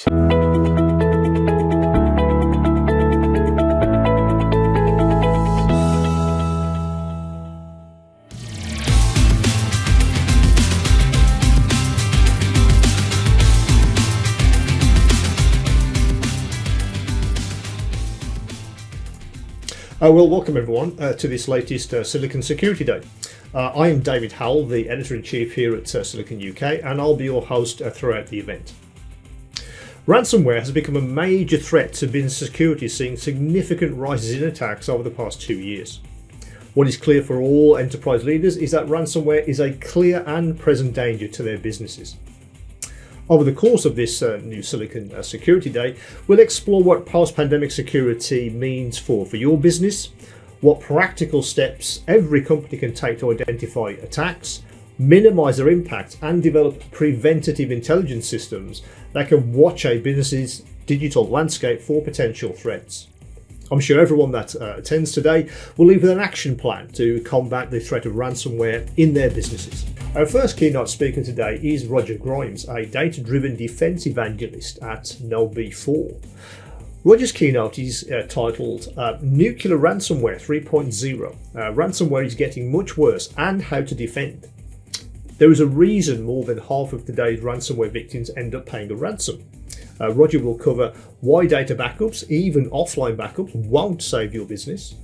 Well, welcome everyone to this latest Silicon Security Day. I am David Howell, the Editor-in-Chief here at Silicon UK, and I'll be your host throughout the event. Ransomware has become a major threat to business security, seeing significant rises in attacks over the past 2 years. What is clear for all enterprise leaders is that ransomware is a clear and present danger to their businesses. Over the course of this new Silicon Security Day, we'll explore what post-pandemic security means for your business, what practical steps every company can take to identify attacks, minimize their impact, and develop preventative intelligence systems that can watch a business's digital landscape for potential threats. I'm sure everyone that attends today will leave with an action plan to combat the threat of ransomware in their businesses. Our first keynote speaker today is Roger Grimes, a data-driven defense evangelist at KnowBe4. Roger's keynote is titled Nuclear Ransomware 3.0. Ransomware is getting much worse and how to defend. There is a reason more than half of today's ransomware victims end up paying a ransom. Roger will cover why data backups, even offline backups, won't save your business,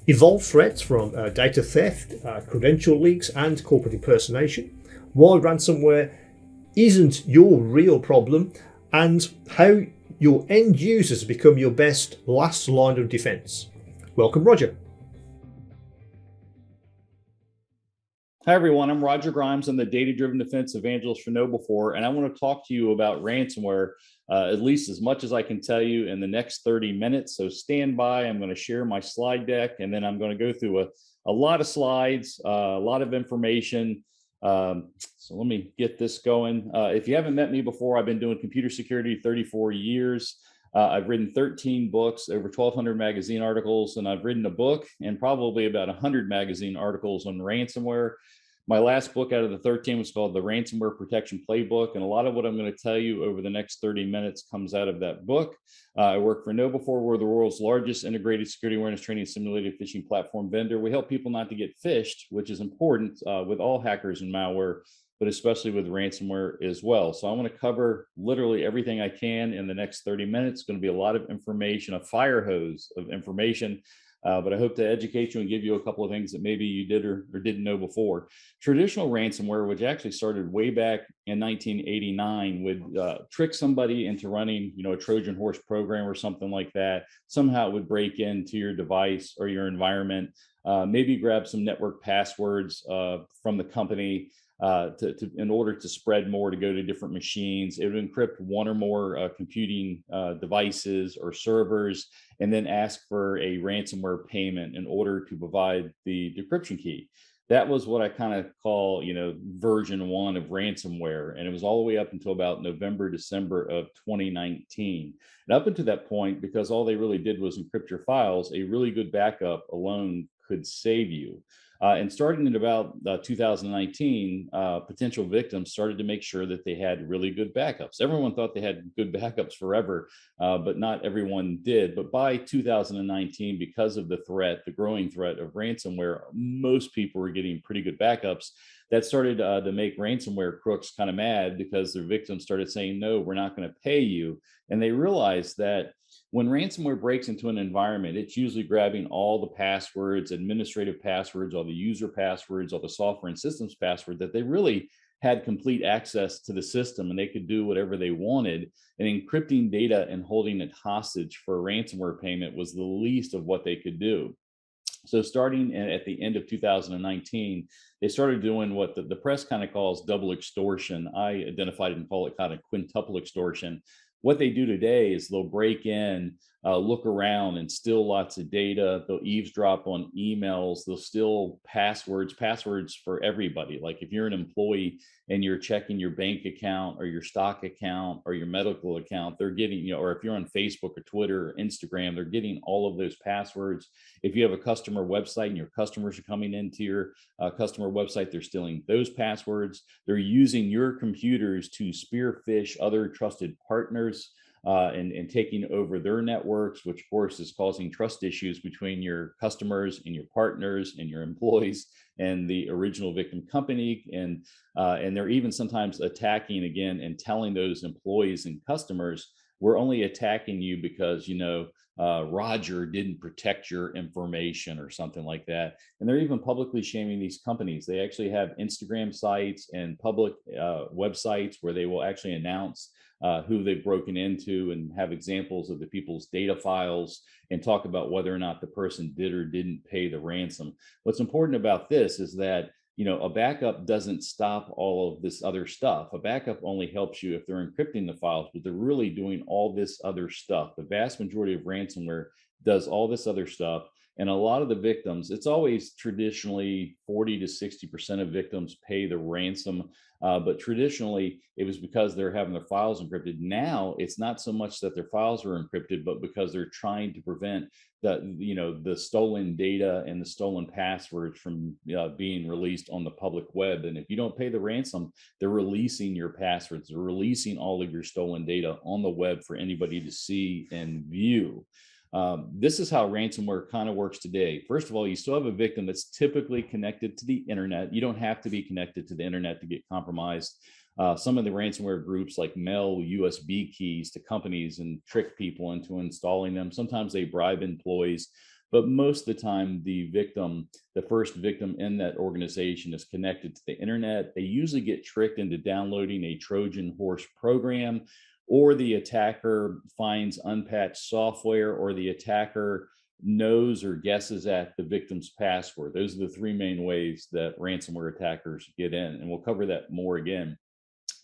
evolved threats from data theft, credential leaks, and corporate impersonation, why ransomware isn't your real problem, and how your end users become your best last line of defense. Welcome, Roger. Hi, everyone. I'm Roger Grimes. I'm the data-driven defense evangelist for KnowBe4, and I want to talk to you about ransomware, at least as much as I can tell you in the next 30 minutes. So stand by. I'm going to share my slide deck, and then I'm going to go through a lot of slides, a lot of information. So let me get this going. If you haven't met me before, I've been doing computer security 34 years. I've written 13 books, over 1,200 magazine articles, and I've written a book and probably about 100 magazine articles on ransomware. My last book out of the 13 was called The Ransomware Protection Playbook, and a lot of what I'm going to tell you over the next 30 minutes comes out of that book. I work for KnowBe4. We're the world's largest integrated security awareness training simulated phishing platform vendor. We help people not to get phished, which is important with all hackers and malware, but especially with ransomware as well. So I want to cover literally everything I can in the next 30 minutes. It's going to be a lot of information, a fire hose of information. But I hope to educate you and give you a couple of things that maybe you did or didn't know before. Traditional ransomware, which actually started way back in 1989, would trick somebody into running, a Trojan horse program or something like that. Somehow it would break into your device or your environment, maybe grab some network passwords from the company, in order to spread more, to go to different machines. It would encrypt one or more computing devices or servers, and then ask for a ransomware payment in order to provide the decryption key. That was what I kind of call, version 1 of ransomware. And it was all the way up until about November, December of 2019. And up until that point, because all they really did was encrypt your files, a really good backup alone could save you. And starting in about 2019, potential victims started to make sure that they had really good backups. Everyone thought they had good backups forever, but not everyone did. But by 2019, because of the growing threat of ransomware, most people were getting pretty good backups. That started to make ransomware crooks kind of mad, because their victims started saying, no, we're not going to pay you. And they realized that when ransomware breaks into an environment, it's usually grabbing all the passwords, administrative passwords, all the user passwords, all the software and systems password, that they really had complete access to the system and they could do whatever they wanted. And encrypting data and holding it hostage for a ransomware payment was the least of what they could do. So starting at the end of 2019, they started doing what the press kind of calls double extortion. I identified it and call it kind of quintuple extortion. What they do today is they'll break in, look around and steal lots of data. They'll eavesdrop on emails. They'll steal passwords for everybody. Like if you're an employee and you're checking your bank account or your stock account or your medical account, they're getting, or if you're on Facebook or Twitter or Instagram, they're getting all of those passwords. If you have a customer website and your customers are coming into your customer website, they're stealing those passwords. They're using your computers to spearfish other trusted partners partners and taking over their networks, which of course is causing trust issues between your customers and your partners and your employees and the original victim company. And they're even sometimes attacking again and telling those employees and customers, we're only attacking you because, Roger didn't protect your information or something like that. And they're even publicly shaming these companies. They actually have Instagram sites and public websites where they will actually announce who they've broken into and have examples of the people's data files and talk about whether or not the person did or didn't pay the ransom. What's important about this is that a backup doesn't stop all of this other stuff. A backup only helps you if they're encrypting the files, but they're really doing all this other stuff. The vast majority of ransomware does all this other stuff. And a lot of the victims, it's always traditionally 40 to 60% of victims pay the ransom. But traditionally, it was because they're having their files encrypted. Now, it's not so much that their files are encrypted, but because they're trying to prevent the stolen data and the stolen passwords from being released on the public web. And if you don't pay the ransom, they're releasing your passwords, they're releasing all of your stolen data on the web for anybody to see and view. This is how ransomware kind of works today. First of all, you still have a victim that's typically connected to the internet. You don't have to be connected to the internet to get compromised. Some of the ransomware groups like mail USB keys to companies and trick people into installing them. Sometimes they bribe employees, but most of the time the first victim in that organization is connected to the internet. They usually get tricked into downloading a Trojan horse program, or the attacker finds unpatched software, or the attacker knows or guesses at the victim's password. Those are the three main ways that ransomware attackers get in, and we'll cover that more again.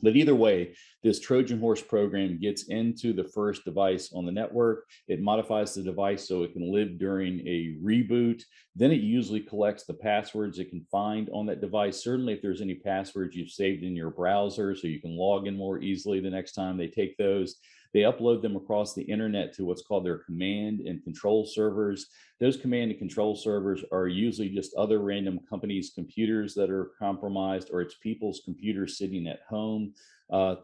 But either way, this Trojan horse program gets into the first device on the network. It modifies the device so it can live during a reboot. Then it usually collects the passwords it can find on that device. Certainly, if there's any passwords you've saved in your browser so you can log in more easily the next time they take those. They upload them across the internet to what's called their command and control servers. Those command and control servers are usually just other random companies' computers that are compromised, or it's people's computers sitting at home.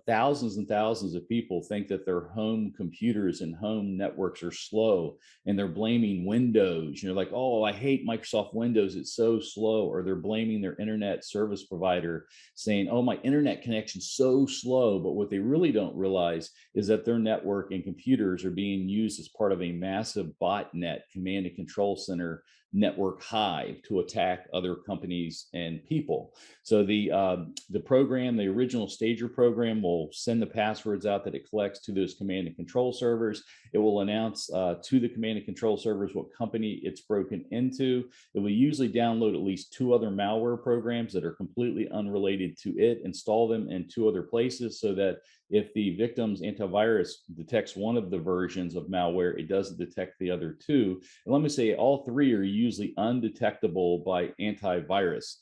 Thousands and thousands of people think that their home computers and home networks are slow, and they're blaming Windows. Like, oh, I hate Microsoft Windows, it's so slow. Or they're blaming their internet service provider, saying, oh, my internet connection's so slow. But what they really don't realize is that their network and computers are being used as part of a massive botnet command and control center network hive to attack other companies and people. So the program, the original Stager program, will send the passwords out that it collects to those command and control servers. It will announce to the command and control servers what company it's broken into. It will usually download at least 2 other malware programs that are completely unrelated to it, install them in 2 other places, so that if the victim's antivirus detects one of the versions of malware, it doesn't detect the other 2. And let me say, all 3 are usually undetectable by antivirus.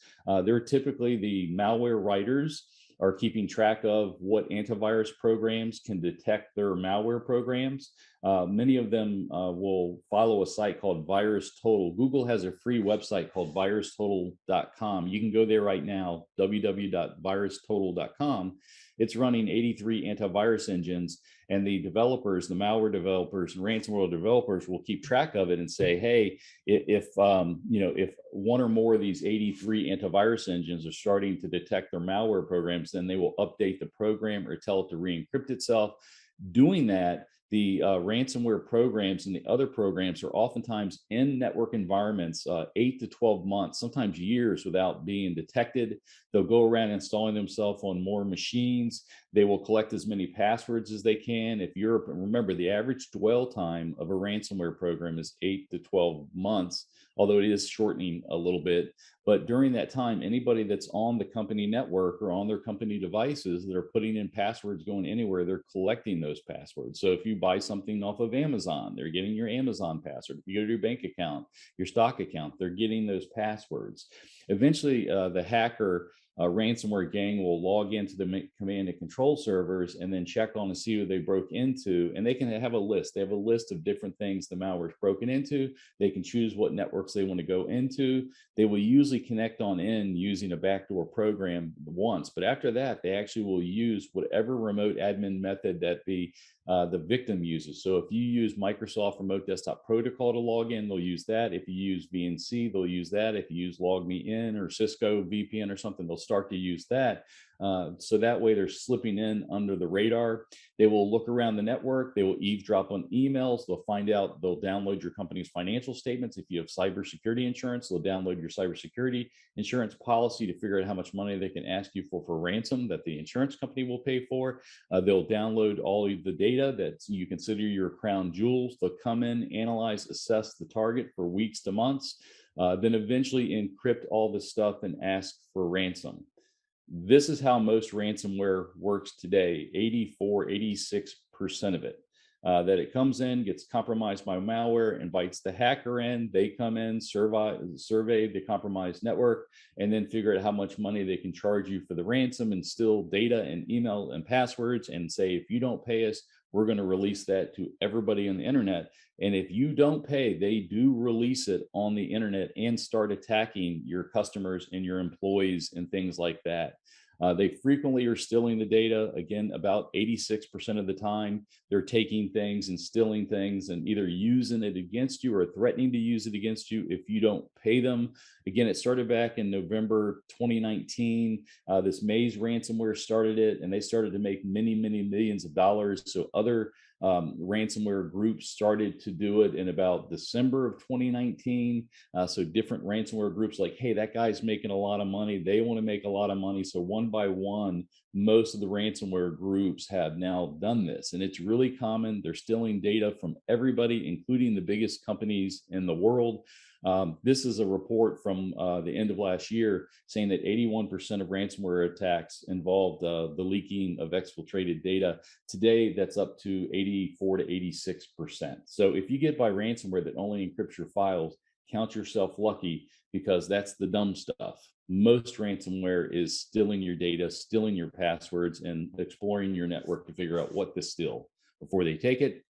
They're typically the malware writers are keeping track of what antivirus programs can detect their malware programs. Many of them will follow a site called VirusTotal. Google has a free website called virustotal.com. You can go there right now, www.virustotal.com. It's running 83 antivirus engines, and the developers, the malware developers, and ransomware developers will keep track of it and say, hey, if one or more of these 83 antivirus engines are starting to detect their malware programs, then they will update the program or tell it to re-encrypt itself. Doing that, the ransomware programs and the other programs are oftentimes in network environments 8 to 12 months, sometimes years, without being detected. They'll go around installing themselves on more machines. They will collect as many passwords as they can. Remember, the average dwell time of a ransomware program is 8 to 12 months, although it is shortening a little bit. But during that time, anybody that's on the company network or on their company devices that are putting in passwords going anywhere, they're collecting those passwords. So if you buy something off of Amazon, they're getting your Amazon password. If you go to your bank account, your stock account, they're getting those passwords. Eventually, the hacker ransomware gang will log into the command and control servers and then check on to see who they broke into. And they can have a list. They have a list of different things the malware is broken into. They can choose what networks they want to go into. They will usually connect on in using a backdoor program once. But after that, they actually will use whatever remote admin method that the the victim uses. So if you use Microsoft Remote Desktop Protocol to log in, they'll use that. If you use VNC, they'll use that. If you use LogMeIn or Cisco VPN or something, they'll start to use that. So that way they're slipping in under the radar. They will look around the network. They will eavesdrop on emails. They'll find out, they'll download your company's financial statements. If you have cybersecurity insurance, they'll download your cybersecurity insurance policy to figure out how much money they can ask you for ransom that the insurance company will pay for. They'll download all of the data that you consider your crown jewels. They'll come in, analyze, assess the target for weeks to months, then eventually encrypt all this stuff and ask for ransom. This is how most ransomware works today, 84, 86% of it. That it comes in, gets compromised by malware, invites the hacker in, they come in, survey the compromised network, and then figure out how much money they can charge you for the ransom and steal data and email and passwords and say, if you don't pay us, we're going to release that to everybody on the internet. And if you don't pay, they do release it on the internet and start attacking your customers and your employees and things like that. They frequently are stealing the data. Again, about 86% of the time, they're taking things and stealing things and either using it against you or threatening to use it against you if you don't pay them. Again, it started back in November 2019. This Maze ransomware started it, and they started to make many, many millions of dollars. So other ransomware groups started to do it in about December of 2019. So different ransomware groups like, hey, that guy's making a lot of money. They want to make a lot of money. So one by one, most of the ransomware groups have now done this. And it's really common. They're stealing data from everybody, including the biggest companies in the world. This is a report from the end of last year saying that 81% of ransomware attacks involved the leaking of exfiltrated data. Today, that's up to 84 to 86%. So if you get by ransomware that only encrypts your files, count yourself lucky, because that's the dumb stuff. Most ransomware is stealing your data, stealing your passwords, and exploring your network to figure out what to steal before they take it.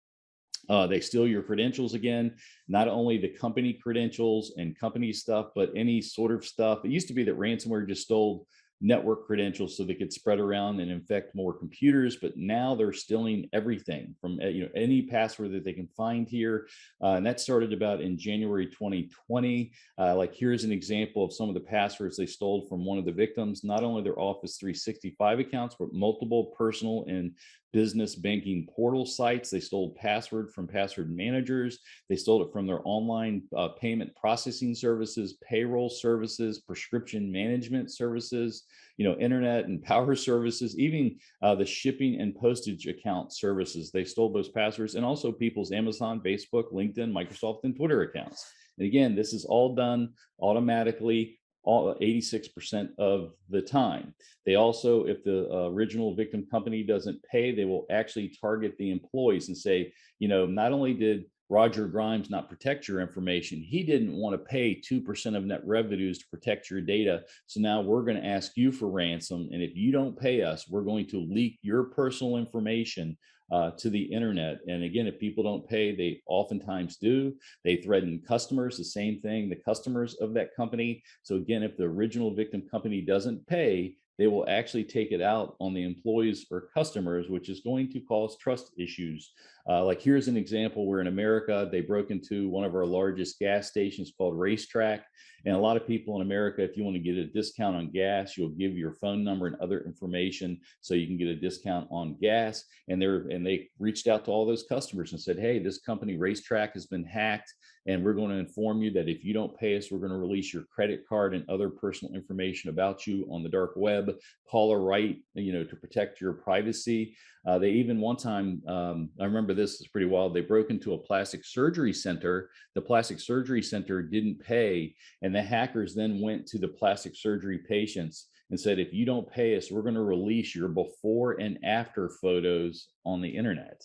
They steal your credentials again, not only the company credentials and company stuff, but any sort of stuff. It used to be that ransomware just stole network credentials so they could spread around and infect more computers, but now they're stealing everything from any password that they can find here. And that started about in January 2020. Like here's an example of some of the passwords they stole from one of the victims, not only their Office 365 accounts, but multiple personal and business banking portal sites. They stole password from password managers. They stole it from their online payment processing services, payroll services, prescription management services, internet and power services, even the shipping and postage account services. They stole those passwords, and also people's Amazon, Facebook, LinkedIn, Microsoft, and Twitter accounts. And again, this is all done automatically, all 86% of the time. They also, if the original victim company doesn't pay, they will actually target the employees and say, not only did Roger Grimes not protect your information, he didn't want to pay 2% of net revenues to protect your data. So now we're going to ask you for ransom. And if you don't pay us, we're going to leak your personal information to the internet. And again, if people don't pay, they oftentimes do. They threaten customers, the same thing, the customers of that company. So again, if the original victim company doesn't pay, they will actually take it out on the employees or customers, which is going to cause trust issues. Like here's an example where in America, they broke into one of our largest gas stations called Racetrack. And a lot of people in America, if you want to get a discount on gas, you'll give your phone number and other information so you can get a discount on gas. And they reached out to all those customers and said, hey, this company Racetrack has been hacked, and we're going to inform you that if you don't pay us, we're going to release your credit card and other personal information about you on the dark web. Call or write, to protect your privacy. They even one time, I remember this is pretty wild. They broke into a plastic surgery center. The plastic surgery center didn't pay, and the hackers then went to the plastic surgery patients and said, if you don't pay us, we're going to release your before and after photos on the internet,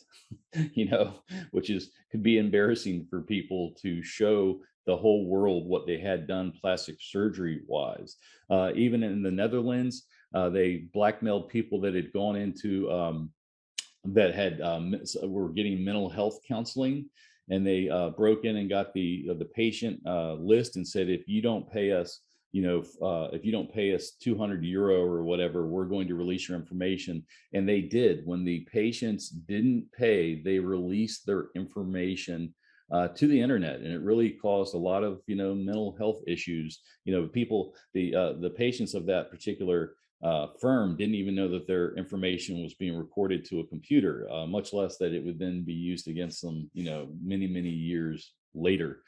which could be embarrassing for people to show the whole world what they had done plastic surgery wise. Even in the Netherlands, they blackmailed people that had gone into were getting mental health counseling, and they broke in and got the patient list and said, if you don't pay us, if you don't pay us €200 or whatever, we're going to release your information. And they did. When the patients didn't pay, they released their information to the internet, and it really caused a lot of mental health issues. The patients of that particular firm didn't even know that their information was being recorded to a computer, much less that it would then be used against them, many years later.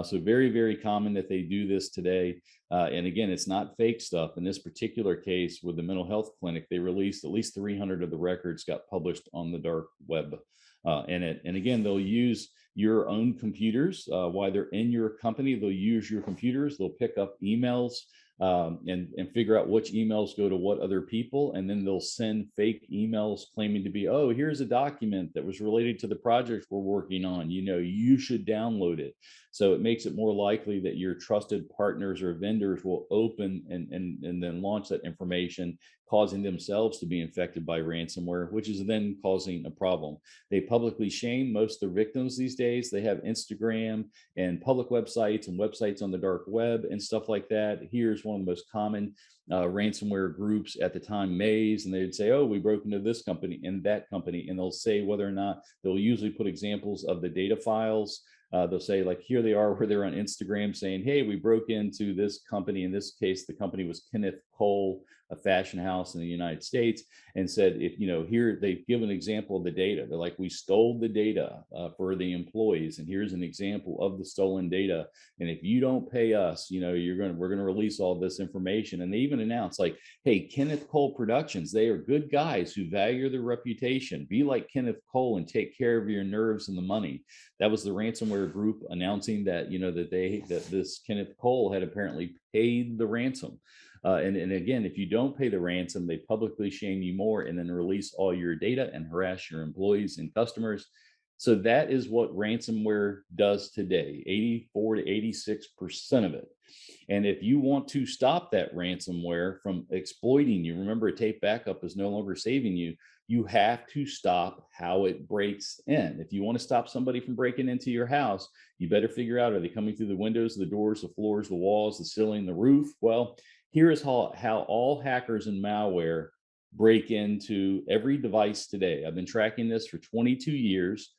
So very, very common that they do this today. And again, it's not fake stuff. In this particular case with the mental health clinic, they released at least 300 of the records got published on the dark web. And again, they'll use your own computers while they're in your company. They'll use your computers. They'll pick up emails and figure out which emails go to what other people, and then they'll send fake emails claiming to be, oh, here's a document that was related to the project we're working on, you should download it. So it makes it more likely that your trusted partners or vendors will open and then launch that information, causing themselves to be infected by ransomware, which is then causing a problem. They publicly shame most of their victims these days. They have Instagram and public websites and websites on the dark web and stuff like that. Here's one of the most common ransomware groups at the time, Maze, and they'd say, oh, we broke into this company and that company, and they'll say whether or not, they'll usually put examples of the data files. They'll say, like, here they are, where they're on Instagram saying, hey, we broke into this company. In this case, the company was Kenneth Cole, a fashion house in the United States, and said, if here they give an example of the data. They're like, we stole the data for the employees, and here's an example of the stolen data. And if you don't pay us, we're going to release all this information. And they even announced, like, hey, Kenneth Cole Productions, they are good guys who value their reputation. Be like Kenneth Cole and take care of your nerves and the money. That was the ransomware group announcing that, that this Kenneth Cole had apparently paid the ransom. And again, if you don't pay the ransom, they publicly shame you more and then release all your data and harass your employees and customers. So that is what ransomware does today, 84 to 86% of it. And if you want to stop that ransomware from exploiting you, remember, a tape backup is no longer saving you. You have to stop how it breaks in. If you want to stop somebody from breaking into your house, you better figure out, are they coming through the windows, the doors, the floors, the walls, the ceiling, the roof? Well, here is how all hackers and malware break into every device today. I've been tracking this for 22 years.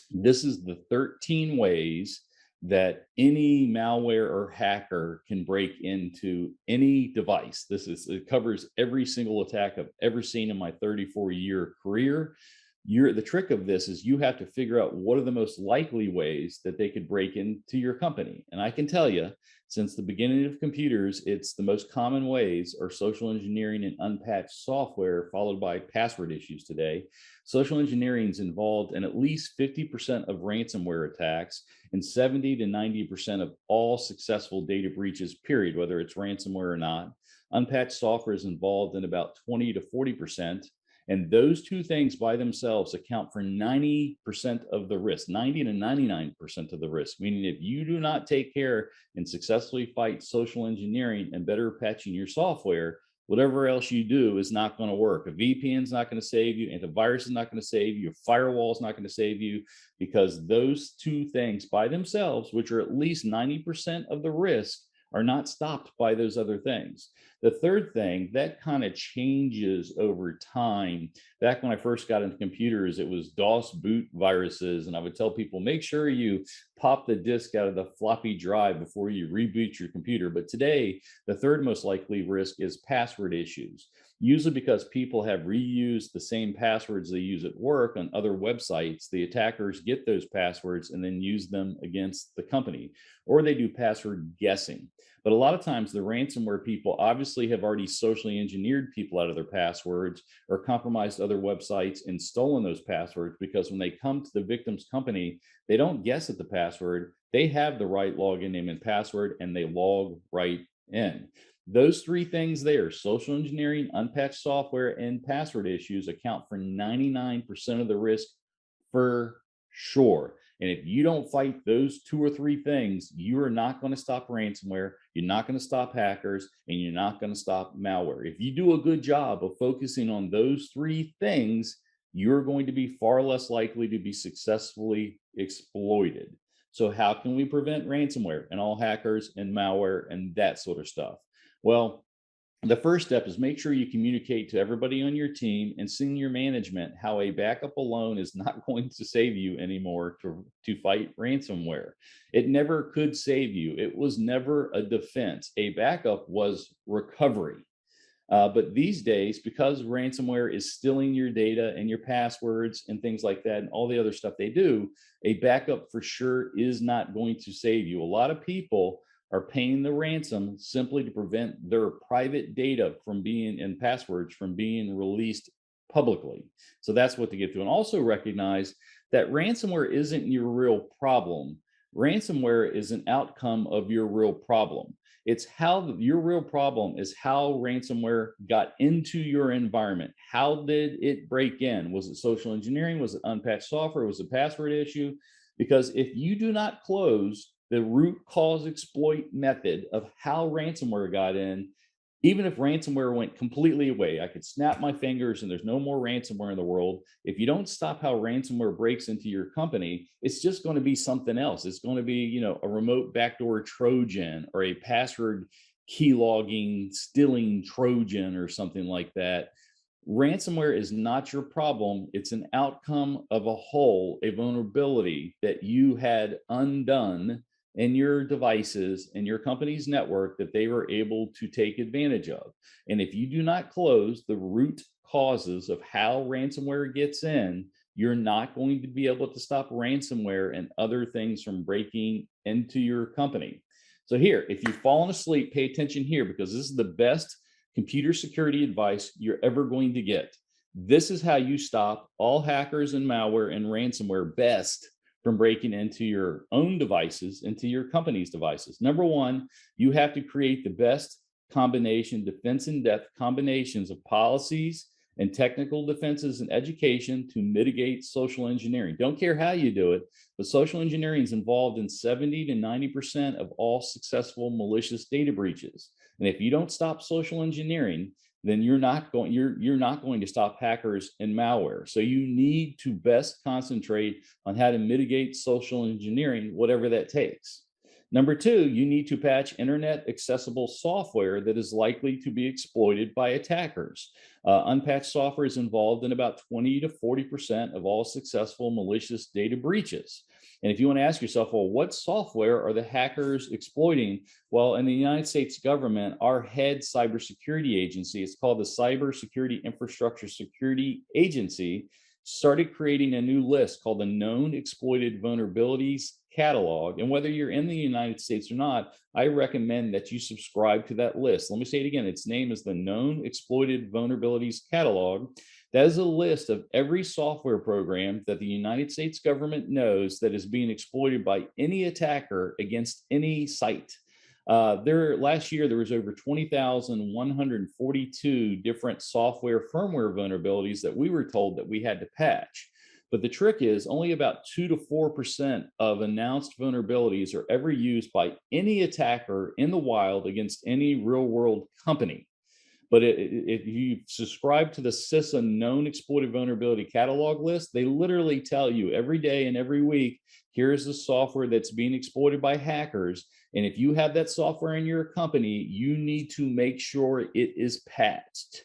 This is the 13 ways that any malware or hacker can break into any device. It covers every single attack I've ever seen in my 34-year career. The trick of this is you have to figure out what are the most likely ways that they could break into your company. And I can tell you, since the beginning of computers, it's the most common ways are social engineering and unpatched software, followed by password issues today. Social engineering is involved in at least 50% of ransomware attacks and 70 to 90% of all successful data breaches, period, whether it's ransomware or not. Unpatched software is involved in about 20 to 40%. And those two things by themselves account for 90% of the risk, 90 to 99% of the risk, meaning if you do not take care and successfully fight social engineering and better patching your software, whatever else you do is not going to work. A VPN is not going to save you. Antivirus is not going to save you. Your firewall is not going to save you, because those two things by themselves, which are at least 90% of the risk, are not stopped by those other things. The third thing that kind of changes over time. Back when I first got into computers, it was DOS boot viruses. And I would tell people, make sure you pop the disk out of the floppy drive before you reboot your computer. But today, the third most likely risk is password issues. Usually because people have reused the same passwords they use at work on other websites, the attackers get those passwords and then use them against the company, or they do password guessing. But a lot of times the ransomware people obviously have already socially engineered people out of their passwords or compromised other websites and stolen those passwords, because when they come to the victim's company, they don't guess at the password. They have the right login name and password, and they log right in. Those three things there, social engineering, unpatched software, and password issues, account for 99% of the risk for sure. And if you don't fight those two or three things, you are not going to stop ransomware, you're not going to stop hackers, and you're not going to stop malware. If you do a good job of focusing on those three things, you're going to be far less likely to be successfully exploited. So how can we prevent ransomware and all hackers and malware and that sort of stuff? Well, the first step is make sure you communicate to everybody on your team and senior management how a backup alone is not going to save you anymore to fight ransomware. It never could save you. It was never a defense. A backup was recovery. But these days, because ransomware is stealing your data and your passwords and things like that, and all the other stuff they do, a backup for sure is not going to save you. A lot of people are paying the ransom simply to prevent their private data from being and passwords from being released publicly. So that's what to get through. And also recognize that ransomware isn't your real problem. Ransomware is an outcome of your real problem. It's how your real problem is how ransomware got into your environment. How did it break in? Was it social engineering? Was it unpatched software? Was it a password issue? Because if you do not close the root cause exploit method of how ransomware got in, even if ransomware went completely away, I could snap my fingers and there's no more ransomware in the world. If you don't stop how ransomware breaks into your company, it's just going to be something else. It's going to be, a remote backdoor Trojan or a password keylogging, stealing Trojan or something like that. Ransomware is not your problem. It's an outcome of a hole, a vulnerability that you had undone in your devices and your company's network that they were able to take advantage of. And if you do not close the root causes of how ransomware gets in, you're not going to be able to stop ransomware and other things from breaking into your company. So here, if you've fallen asleep, pay attention here, because this is the best computer security advice you're ever going to get. This is how you stop all hackers and malware and ransomware best from breaking into your own devices, into your company's devices. Number one, you have to create the best combination, defense in depth combinations of policies and technical defenses and education to mitigate social engineering. Don't care how you do it, but social engineering is involved in 70 to 90% of all successful malicious data breaches. And if you don't stop social engineering, then you're not going to stop hackers and malware. So you need to best concentrate on how to mitigate social engineering, whatever that takes. Number two, you need to patch internet accessible software that is likely to be exploited by attackers. Unpatched software is involved in about 20 to 40% of all successful malicious data breaches. And if you want to ask yourself, well, what software are the hackers exploiting? Well, in the United States government, our head cybersecurity agency, it's called the Cybersecurity Infrastructure Security Agency, started creating a new list called the Known Exploited Vulnerabilities Catalog. And whether you're in the United States or not, I recommend that you subscribe to that list. Let me say it again. Its name is the Known Exploited Vulnerabilities Catalog. That is a list of every software program that the United States government knows that is being exploited by any attacker against any site. Last year, there was over 20,142 different software firmware vulnerabilities that we were told that we had to patch. But the trick is only about 2 to 4% of announced vulnerabilities are ever used by any attacker in the wild against any real world company. But if you subscribe to the CISA Known Exploited Vulnerability Catalog list, they literally tell you every day and every week, here's the software that's being exploited by hackers. And if you have that software in your company, you need to make sure it is patched.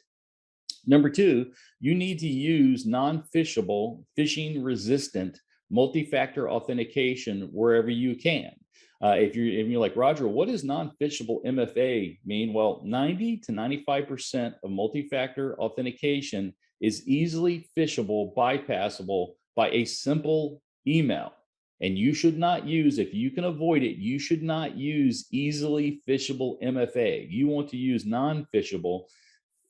Number two, you need to use non-phishable, phishing-resistant multi-factor authentication wherever you can. If you're like, Roger, what does non-phishable MFA mean? Well, 90 to 95% of multi-factor authentication is easily phishable, bypassable by a simple email. And you should not use, if you can avoid it, you should not use easily phishable MFA. You want to use non-phishable,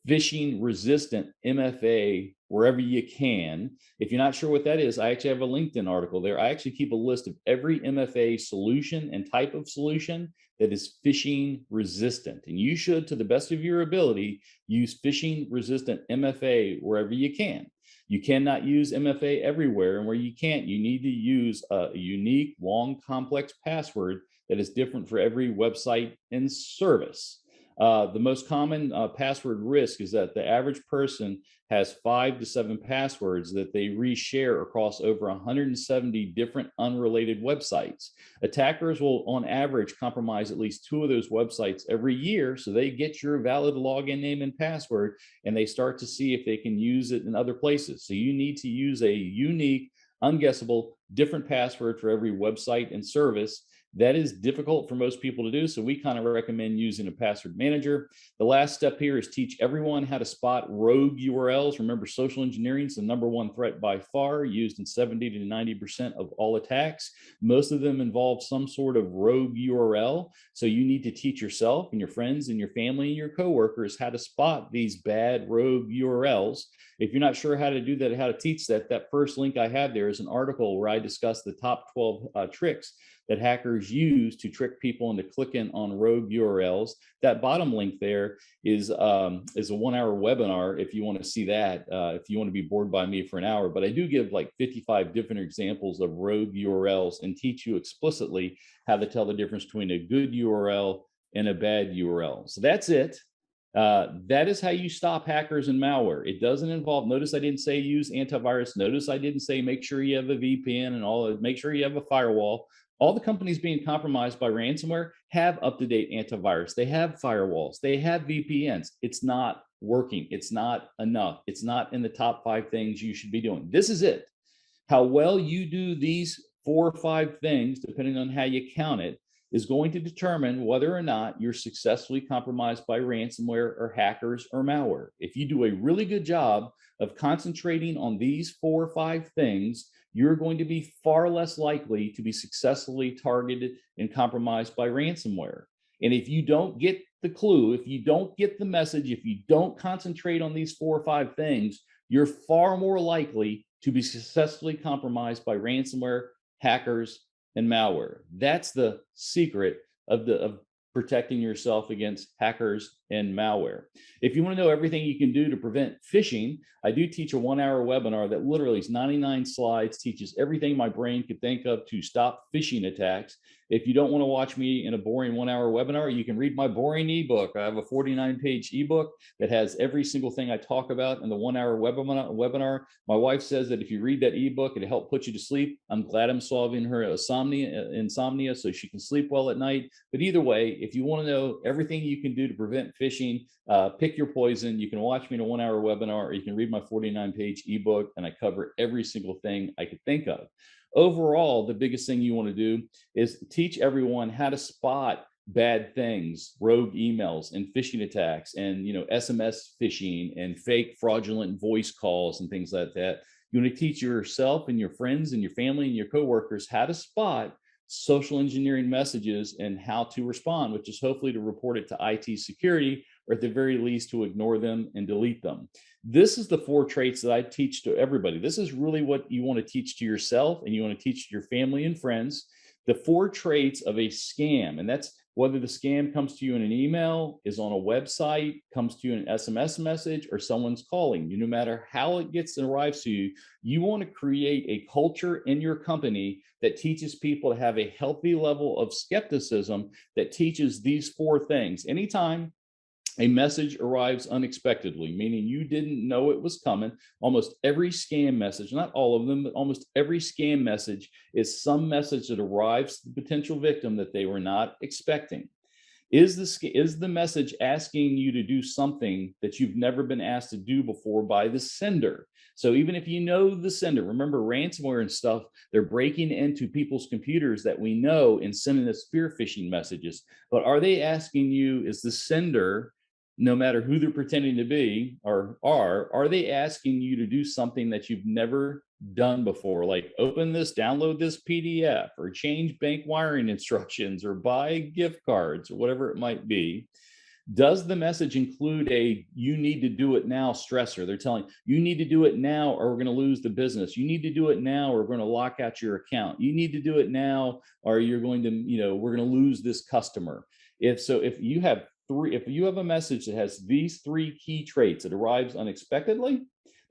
phishing resistant MFA wherever you can. If you're not sure what that is, I actually have a LinkedIn article there. I actually keep a list of every MFA solution and type of solution that is phishing resistant. And you should, to the best of your ability, use phishing resistant MFA wherever you can. You cannot use MFA everywhere, and where you can't, you need to use a unique, long, complex password that is different for every website and service. The most common password risk is that the average person has 5 to 7 passwords that they reshare across over 170 different unrelated websites. Attackers will, on average, compromise at least 2 of those websites every year. So they get your valid login name and password, and they start to see if they can use it in other places. So you need to use a unique, unguessable, different password for every website and service. That is difficult for most people to do, so we kind of recommend using a password manager. The last step here is teach everyone how to spot rogue URLs. Remember, social engineering is the #1 threat by far, used in 70 to 90% of all attacks. Most of them involve some sort of rogue URL, so you need to teach yourself and your friends and your family and your coworkers how to spot these bad rogue URLs. If you're not sure how to do that, how to teach that, that first link I have there is an article where I discuss the top 12 tricks that hackers use to trick people into clicking on rogue URLs. That bottom link there is a 1-hour webinar if you want to see that, if you want to be bored by me for an hour. But I do give like 55 different examples of rogue URLs and teach you explicitly how to tell the difference between a good URL and a bad URL. So that's it. That is how you stop hackers and malware. It doesn't involve, notice I didn't say use antivirus. Notice I didn't say make sure you have a VPN and all, make sure you have a firewall. All the companies being compromised by ransomware have up-to-date antivirus. They have firewalls. They have VPNs. It's not working. It's not enough. It's not in the top 5 things you should be doing. This is it. How well you do these 4 or 5 things, depending on how you count it, is going to determine whether or not you're successfully compromised by ransomware or hackers or malware. If you do a really good job of concentrating on these 4 or 5 things, you're going to be far less likely to be successfully targeted and compromised by ransomware. And if you don't get the clue, if you don't get the message, if you don't concentrate on these 4 or 5 things, you're far more likely to be successfully compromised by ransomware, hackers, and malware. That's the secret of protecting yourself against hackers and malware. If you want to know everything you can do to prevent phishing, I do teach a 1-hour webinar that literally is 99 slides, teaches everything my brain could think of to stop phishing attacks. If you don't want to watch me in a boring 1-hour webinar, you can read my boring ebook. I have a 49-page ebook that has every single thing I talk about in the 1-hour webinar. My wife says that if you read that ebook, it'll help put you to sleep. I'm glad I'm solving her insomnia so she can sleep well at night. But either way, if you want to know everything you can do to prevent phishing, pick your poison. You can watch me in a 1-hour webinar, or you can read my 49-page ebook, and I cover every single thing I could think of. Overall, the biggest thing you want to do is teach everyone how to spot bad things, rogue emails and phishing attacks, and SMS phishing and fake fraudulent voice calls and things like that. You want to teach yourself and your friends and your family and your coworkers how to spot social engineering messages and how to respond, which is hopefully to report it to IT security, or at the very least to ignore them and delete them. This is the 4 traits that I teach to everybody. This is really what you want to teach to yourself, and you want to teach to your family and friends. The 4 traits of a scam, and that's whether the scam comes to you in an email, is on a website, comes to you in an SMS message, or someone's calling you. No matter how it gets and arrives to you, you want to create a culture in your company that teaches people to have a healthy level of skepticism, that teaches these 4 things. Anytime a message arrives unexpectedly, meaning you didn't know it was coming. Almost every scam message, not all of them, but almost every scam message is some message that arrives to the potential victim that they were not expecting. Is the message asking you to do something that you've never been asked to do before by the sender? So even if you know the sender, remember ransomware and stuff, they're breaking into people's computers that we know and sending us spear phishing messages. But are they asking you, is the sender, no matter who they're pretending to be, or are they asking you to do something that you've never done before, like open this, download this PDF, or change bank wiring instructions, or buy gift cards, or whatever it might be? Does the message include a you need to do it now stressor? They're telling you need to do it now or we're going to lose the business. You need to do it now or we're going to lock out your account. You need to do it now or you're going to, we're going to lose this customer. If you have a message that has these 3 key traits, it arrives unexpectedly,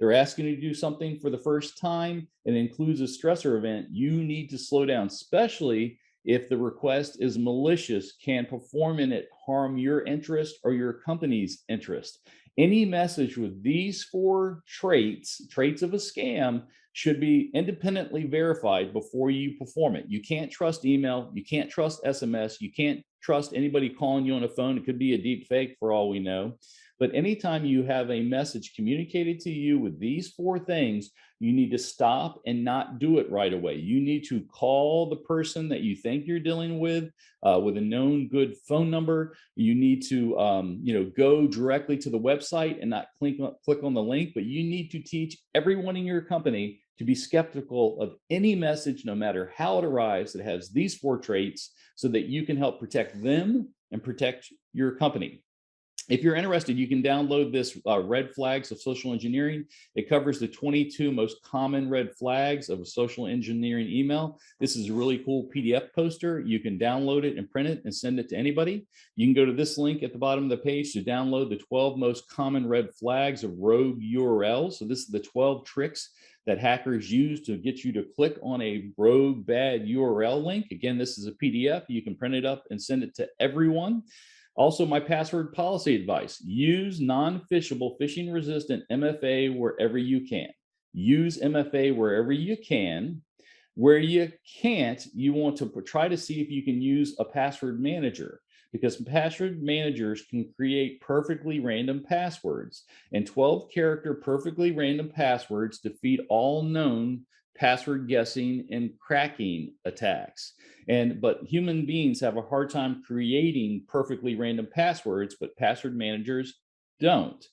they're asking you to do something for the first time, and includes a stressor event, you need to slow down, especially if the request is malicious, can perform in it harm your interest or your company's interest. Any message with these 4 traits of a scam, should be independently verified before you perform it. You can't trust email, you can't trust SMS, you can't trust anybody calling you on a phone. It could be a deep fake for all we know. But anytime you have a message communicated to you with these 4 things, you need to stop and not do it right away. You need to call the person that you think you're dealing with a known good phone number. You need to go directly to the website and not click on the link, but you need to teach everyone in your company to be skeptical of any message, no matter how it arrives, that has these 4 traits, so that you can help protect them and protect your company. If you're interested, you can download this Red Flags of Social Engineering. It covers the 22 most common red flags of a social engineering email. This is a really cool PDF poster. You can download it and print it and send it to anybody. You can go to this link at the bottom of the page to download the 12 most common red flags of rogue URLs. So this is the 12 tricks that hackers use to get you to click on a rogue bad URL link. Again, this is a PDF. You can print it up and send it to everyone. Also, my password policy advice: use non-phishable, phishing resistant MFA wherever you can. Use MFA wherever you can. Where you can't, you want to try to see if you can use a password manager, because password managers can create perfectly random passwords, and 12-character perfectly random passwords defeat all known password guessing and cracking attacks. But human beings have a hard time creating perfectly random passwords, but password managers don't.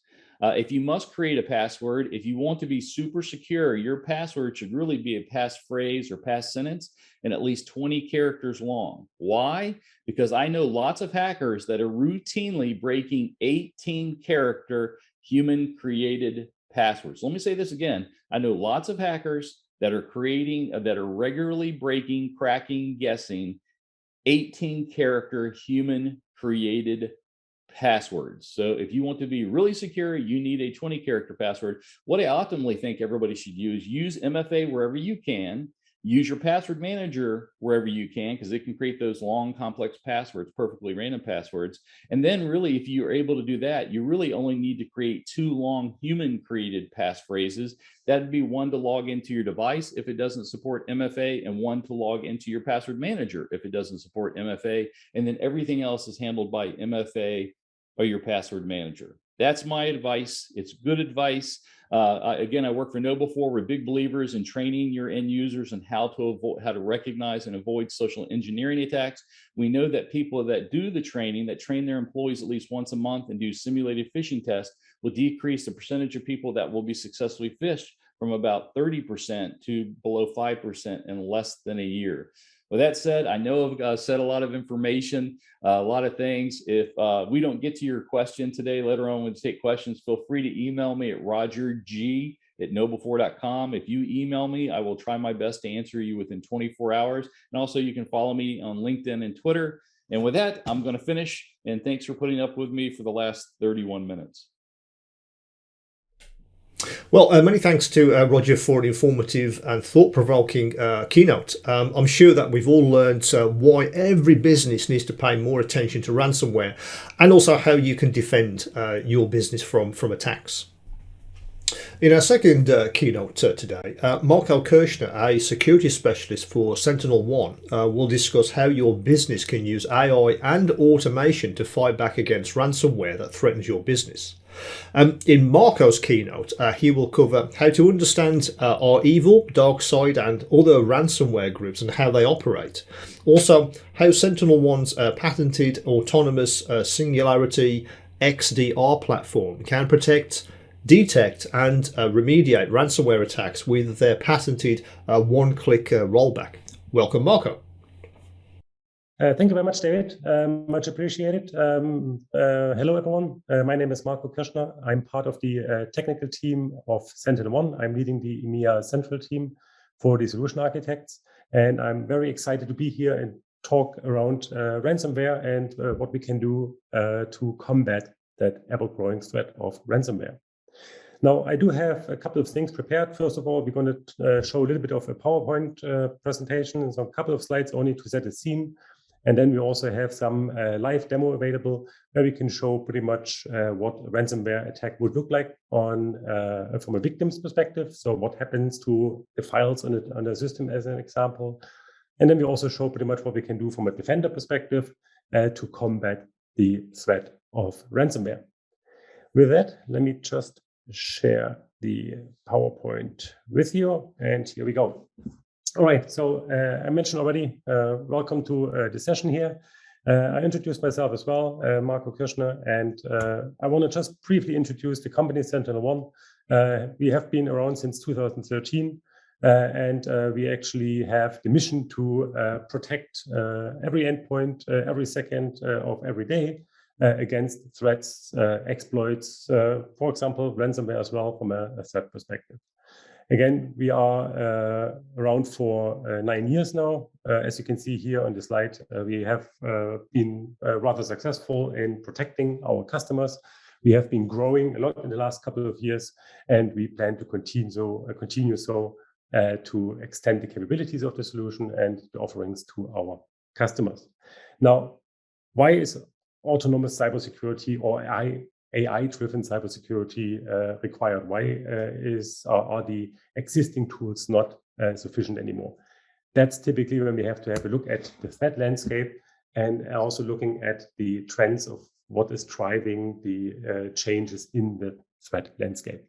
If you must create a password, if you want to be super secure, your password should really be a passphrase or pass sentence and at least 20 characters long. Why? Because I know lots of hackers that are routinely breaking 18-character human created passwords. Let me say this again. I know lots of hackers that are regularly breaking, cracking, guessing 18-character human created passwords. So if you want to be really secure, you need a 20-character password. What I optimally think everybody should use MFA wherever you can. Use your password manager wherever you can, because it can create those long, complex passwords, perfectly random passwords. And then really, if you're able to do that, you really only need to create 2 long human created passphrases. That'd be 1 to log into your device if it doesn't support MFA, and 1 to log into your password manager if it doesn't support MFA. And then everything else is handled by MFA or your password manager. That's my advice. It's good advice. Again, I work for KnowBe4. We're big believers in training your end users and how to recognize and avoid social engineering attacks. We know that people that do the training, that train their employees at least once a month and do simulated phishing tests, will decrease the percentage of people that will be successfully phished from about 30% to below 5% in less than a year. With that said, I know I've said a lot of information, a lot of things. If we don't get to your question today, later on when we take questions, feel free to email me at rogerg@knowbe4.com. If you email me, I will try my best to answer you within 24 hours. And also you can follow me on LinkedIn and Twitter. And with that, I'm going to finish. And thanks for putting up with me for the last 31 minutes. Well, many thanks to Roger for an informative and thought-provoking keynote. I'm sure that we've all learned why every business needs to pay more attention to ransomware, and also how you can defend your business from attacks. In our second keynote today, Marco Kirschner, a security specialist for SentinelOne, will discuss how your business can use AI and automation to fight back against ransomware that threatens your business. In Marco's keynote, he will cover how to understand REvil, DarkSide, and other ransomware groups and how they operate. Also, how SentinelOne's patented autonomous Singularity XDR platform can protect, detect, and remediate ransomware attacks with their patented one-click rollback. Welcome, Marco. Thank you very much, David. Much appreciated. Hello, everyone. My name is Marco Kirschner. I'm part of the technical team of SentinelOne. I'm leading the EMEA Central team for the solution architects. And I'm very excited to be here and talk around ransomware and what we can do to combat that ever-growing threat of ransomware. Now, I do have a couple of things prepared. First of all, we're going to show a little bit of a PowerPoint presentation, so a couple of slides only to set a scene. And then we also have some live demo available where we can show pretty much what a ransomware attack would look like on from a victim's perspective. So what happens to the files on the system as an example. And then we also show pretty much what we can do from a defender perspective to combat the threat of ransomware. With that, let me just share the PowerPoint with you, and here we go. All right, so I mentioned already, welcome to the session here. I introduced myself as well, Marco Kirschner, and I want to just briefly introduce the company SentinelOne. We have been around since 2013, and we actually have the mission to protect every endpoint, every second of every day against threats, exploits, for example, ransomware as well from a threat perspective. Again, we are around for 9 years now. As you can see here on the slide, we have been rather successful in protecting our customers. We have been growing a lot in the last couple of years, and we plan to continue so to extend the capabilities of the solution and the offerings to our customers. Now, why is autonomous cybersecurity or AI-driven cybersecurity required? Why are the existing tools not sufficient anymore? That's typically when we have to have a look at the threat landscape and also looking at the trends of what is driving the changes in the threat landscape.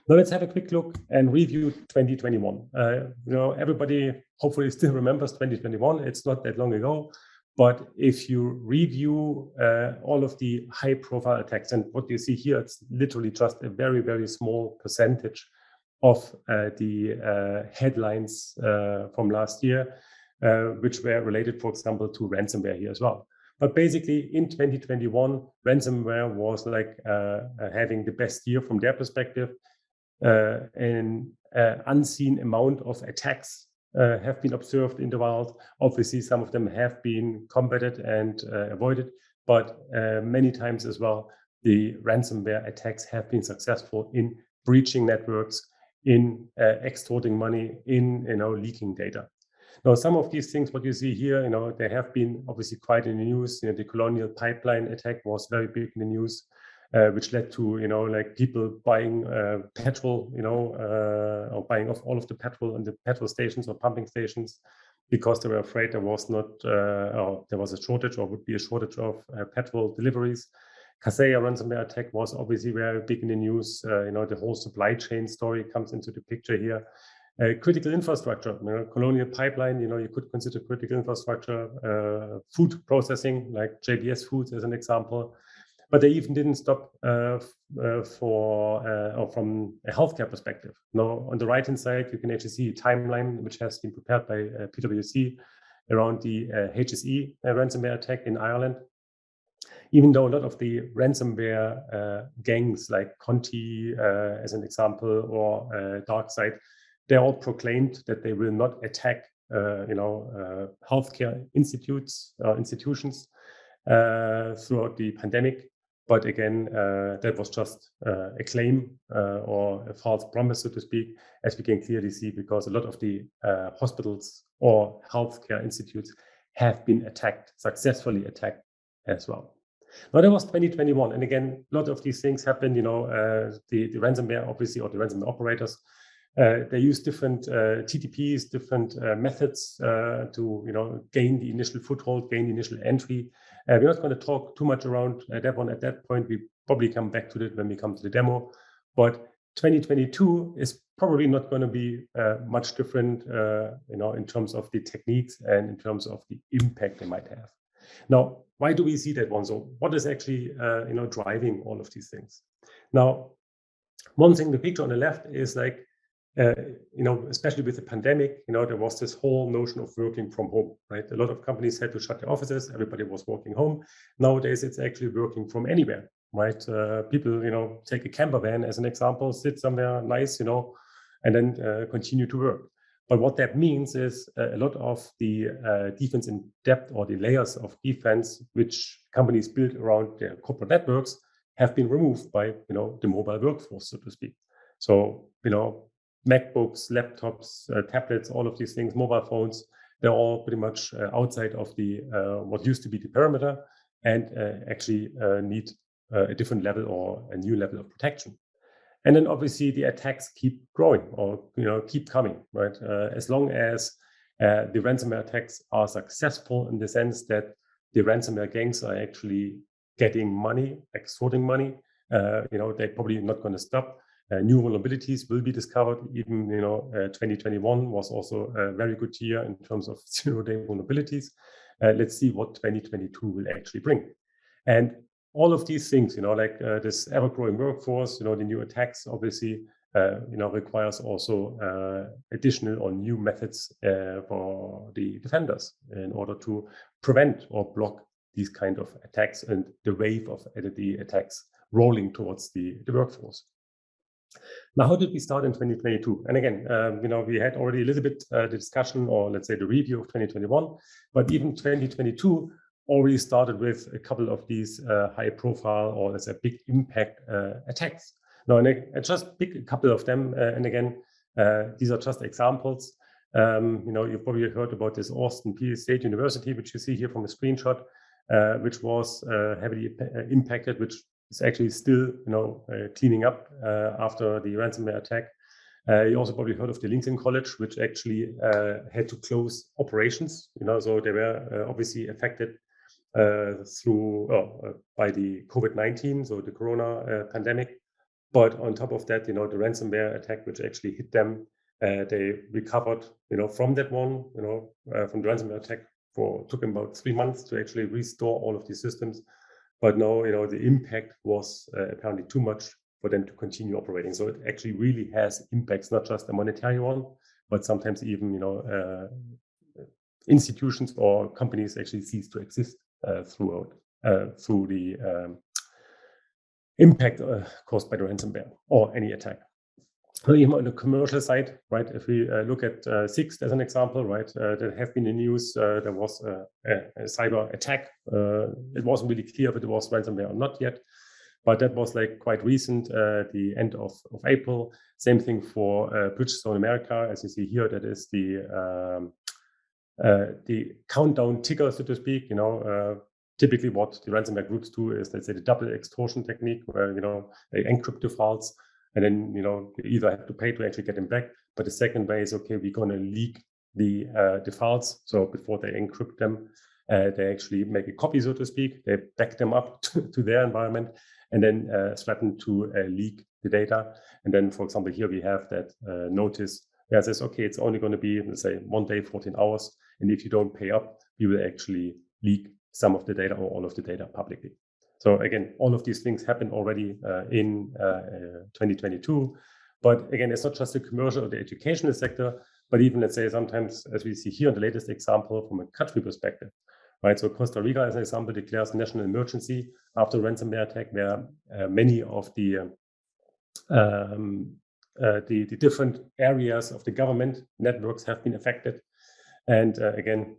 Now let's have a quick look and review 2021. Everybody hopefully still remembers 2021. It's not that long ago. But if you review all of the high-profile attacks, and what you see here, it's literally just a very, very small percentage of the headlines from last year, which were related, for example, to ransomware here as well. But basically, in 2021, ransomware was like having the best year from their perspective. An unseen amount of attacks have been observed in the wild. Obviously, some of them have been combated and avoided, but many times as well, the ransomware attacks have been successful in breaching networks, in extorting money, in leaking data. Now, some of these things, what you see here, they have been obviously quite in the news. The Colonial Pipeline attack was very big in the news. Which led to people buying petrol, or buying off all of the petrol in the petrol stations or pumping stations because they were afraid there was a shortage or would be a shortage of petrol deliveries. Kaseya ransomware attack was obviously very big in the news. The whole supply chain story comes into the picture here. Critical infrastructure, Colonial Pipeline, you could consider critical infrastructure, food processing like JBS Foods as an example. But they even didn't stop from a healthcare perspective. Now, on the right-hand side, you can actually see a timeline which has been prepared by PwC around the HSE ransomware attack in Ireland. Even though a lot of the ransomware gangs like Conti, as an example, or DarkSide, they all proclaimed that they will not attack, healthcare institutions throughout the pandemic. But again, that was just a claim or a false promise, so to speak, as we can clearly see, because a lot of the hospitals or healthcare institutes have been successfully attacked as well. Now, that was 2021. And again, a lot of these things happened, the ransomware, obviously, or the ransomware operators, they use different TTPs, different methods to gain the initial foothold, gain the initial entry. We're not going to talk too much around that one at that point. We probably come back to it when we come to the demo. But 2022 is probably not going to be much different, in terms of the techniques and in terms of the impact they might have. Now, why do we see that one? So, what is actually driving all of these things? Now, one thing, the picture on the left is like, especially with the pandemic, there was this whole notion of working from home, right? A lot of companies had to shut their offices. Everybody was working home. Nowadays, it's actually working from anywhere, right? People, take a camper van as an example, sit somewhere nice, and then continue to work. But what that means is a lot of the defense in depth or the layers of defense which companies build around their corporate networks have been removed by, the mobile workforce, so to speak. So, MacBooks, laptops, tablets, all of these things, mobile phones, they're all pretty much outside of the what used to be the perimeter, and actually need a different level or a new level of protection. And then obviously the attacks keep growing, or keep coming, right? As long as the ransomware attacks are successful in the sense that the ransomware gangs are actually getting money, extorting money, they're probably not going to stop. New vulnerabilities will be discovered. Even 2021 was also a very good year in terms of zero-day vulnerabilities. Let's see what 2022 will actually bring. And all of these things, like this ever-growing workforce, the new attacks, obviously, requires also additional or new methods for the defenders in order to prevent or block these kind of attacks and the wave of the attacks rolling towards the workforce. Now, how did we start in 2022? And again, we had already a little bit the discussion, or let's say the review of 2021, but even 2022 already started with a couple of these high profile, or let's say big impact attacks. Now, and I just pick a couple of them. And again, these are just examples. You've probably heard about this Austin Peay State University, which you see here from a screenshot, which was heavily impacted, which is actually still, cleaning up after the ransomware attack. You also probably heard of the Lincoln College, which actually had to close operations. So they were obviously affected by the COVID-19, so the Corona pandemic. But on top of that, the ransomware attack, which actually hit them, they recovered, from that one, from the ransomware attack. Took them about 3 months to actually restore all of these systems. But now, the impact was apparently too much for them to continue operating. So it actually really has impacts, not just a monetary one, but sometimes even, institutions or companies actually cease to exist through the impact caused by the ransomware or any attack. Even on the commercial side, right? If we look at Sixt as an example, right? There have been in news. There was a cyber attack. It wasn't really clear if it was ransomware or not yet, but that was like quite recent, the end of April. Same thing for Bridgestone America, as you see here. That is the countdown ticker, so to speak. Typically what the ransomware groups do is, let's say, the double extortion technique, where they encrypt the files. And then, you either have to pay to actually get them back. But the second way is, okay, we're going to leak the files. So before they encrypt them, they actually make a copy, so to speak. They back them up to their environment, and then threaten to leak the data. And then, for example, here we have that notice where it says, okay, it's only going to be, let's say, 1 day, 14 hours. And if you don't pay up, we will actually leak some of the data or all of the data publicly. So again, all of these things happened already in 2022. But again, it's not just the commercial or the educational sector, but even, let's say, sometimes, as we see here in the latest example, from a country perspective, right? So Costa Rica, as an example, declares national emergency after ransomware attack, where many of the different areas of the government networks have been affected. And again,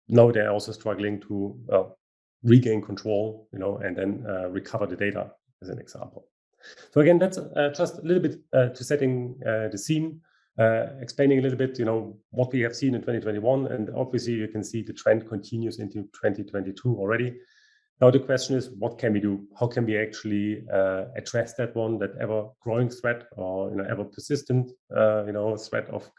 now they're also struggling to regain control, and then recover the data, as an example. So again, that's just a little bit to setting the scene, explaining a little bit, what we have seen in 2021, and obviously you can see the trend continues into 2022 already. Now the question is, what can we do? How can we actually address that ever-growing threat, or ever persistent, threat of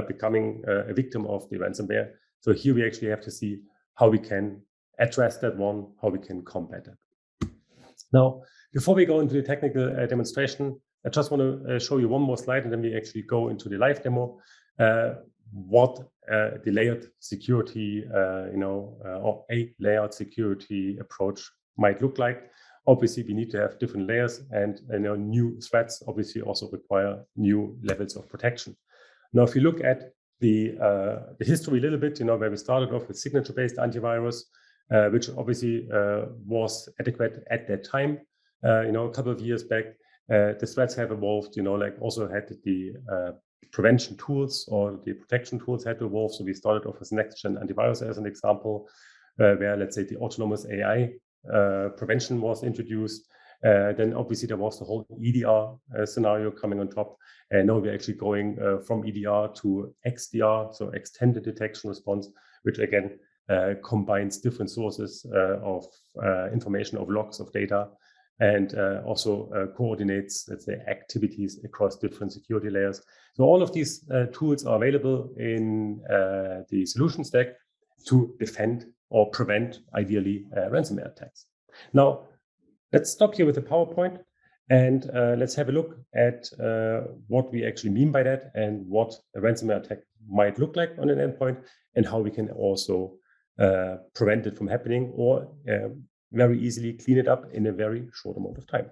becoming a victim of the ransomware? So here we actually have to see how we can address that one, how we can combat it. Now, before we go into the technical demonstration, I just want to show you one more slide, and then we actually go into the live demo, what the layered security, or a layered security approach might look like. Obviously, we need to have different layers, and new threats obviously also require new levels of protection. Now, if you look at the history a little bit, where we started off with signature-based antivirus, which obviously was adequate at that time. A couple of years back, the threats have evolved. Also had the prevention tools or the protection tools had to evolve. So we started off with next-gen antivirus as an example, where, let's say, the autonomous AI prevention was introduced. Then obviously there was the whole EDR scenario coming on top. And now we're actually going from EDR to XDR, so extended detection response, which again combines different sources of information, of logs of data, and also coordinates, let's say, activities across different security layers. So all of these tools are available in the solution stack to defend or prevent, ideally, ransomware attacks. Now, let's stop here with the PowerPoint and let's have a look at what we actually mean by that and what a ransomware attack might look like on an endpoint and how we can also prevent it from happening or very easily clean it up in a very short amount of time.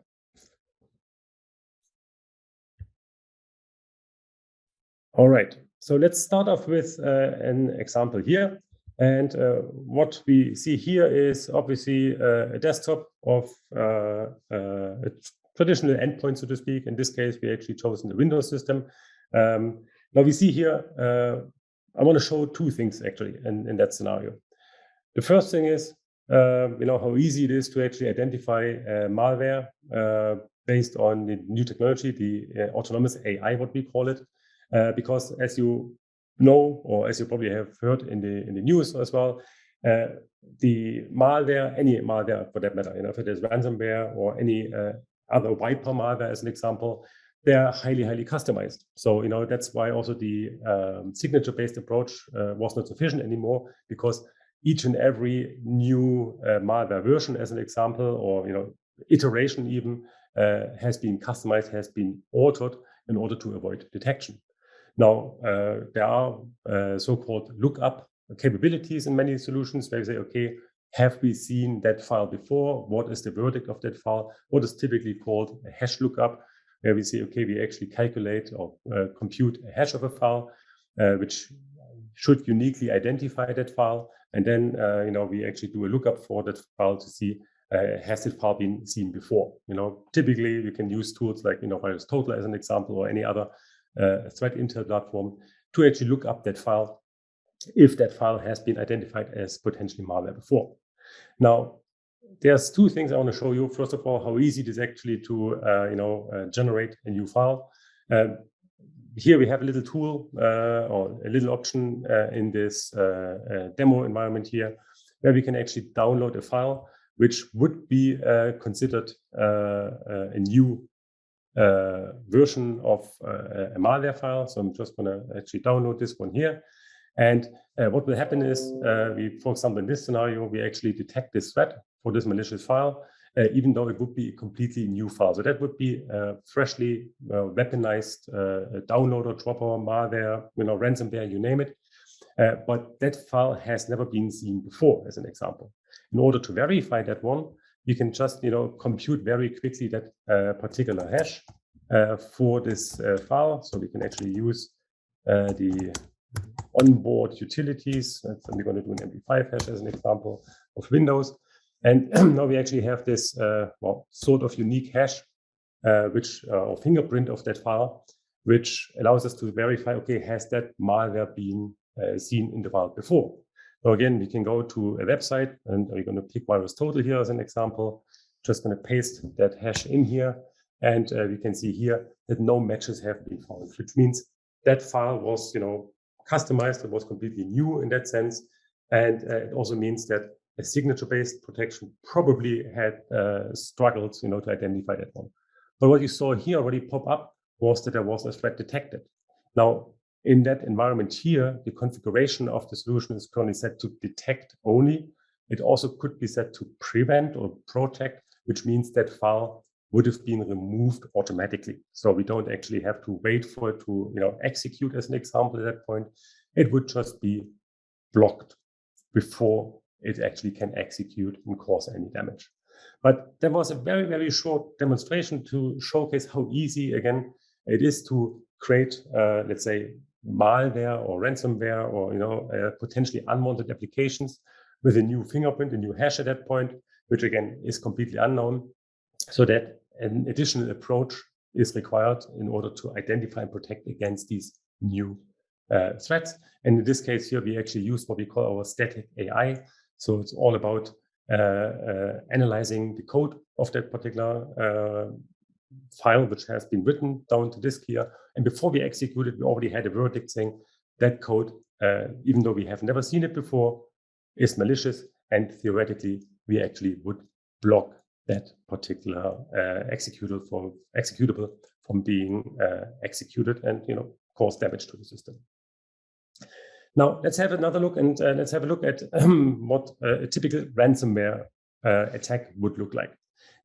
All right, so let's start off with an example here. And what we see here is obviously a desktop of a traditional endpoint, so to speak. In this case, we actually chosen the Windows system. Now we see here, I want to show two things actually in that scenario. The first thing is, how easy it is to actually identify malware based on the new technology, the autonomous AI, what we call it, because as you know, or as you probably have heard in the news as well, the malware, any malware for that matter, if it is ransomware or any other wiper malware as an example, they are highly customized. So that's why also the signature-based approach was not sufficient anymore, because each and every new malware version, as an example, or iteration even, has been customized, has been altered in order to avoid detection. Now, there are so-called lookup capabilities in many solutions where you say, okay, have we seen that file before? What is the verdict of that file? What is typically called a hash lookup, where we say, okay, we actually calculate or compute a hash of a file, which should uniquely identify that file. And then, we actually do a lookup for that file to see, has that file been seen before? Typically you can use tools like, VirusTotal as an example, or any other threat intel platform to actually look up that file if that file has been identified as potentially malware before. Now, there's two things I want to show you. First of all, how easy it is actually to generate a new file. Here we have a little tool or a little option in this demo environment here, where we can actually download a file which would be considered a new version of a malware file. So I'm just going to actually download this one here. And what will happen is, for example, in this scenario, we actually detect this threat for this malicious file, even though it would be a completely new file. So that would be freshly weaponized downloader, dropper, malware, ransomware, you name it. But that file has never been seen before, as an example. In order to verify that one, you can just compute very quickly that particular hash for this file. So we can actually use the onboard utilities. I'm going to do an MD5 hash as an example of Windows. And now we actually have this sort of unique hash, or fingerprint of that file, which allows us to verify, okay, has that malware been seen in the file before? So again, we can go to a website, and we're going to pick VirusTotal here as an example. Just going to paste that hash in here, and we can see here that no matches have been found, which means that file was, customized. It was completely new in that sense, and it also means that a signature-based protection probably had struggled, to identify that one. But what you saw here already pop up was that there was a threat detected. Now, in that environment here, the configuration of the solution is currently set to detect only. It also could be set to prevent or protect, which means that file would have been removed automatically. So we don't actually have to wait for it to, execute as an example at that point. It would just be blocked before it actually can execute and cause any damage. But there was a very, very short demonstration to showcase how easy, again, it is to create, let's say, malware or ransomware or potentially unwanted applications with a new fingerprint, a new hash at that point, which again is completely unknown, so that an additional approach is required in order to identify and protect against these new threats. And in this case here, we actually use what we call our static AI. So it's all about analyzing the code of that particular file, which has been written down to disk here. And before we execute it, we already had a verdict saying that code, even though we have never seen it before, is malicious, and theoretically we actually would block that particular executable from being executed and cause damage to the system. Now let's have another look, and let's have a look at what a typical ransomware attack would look like.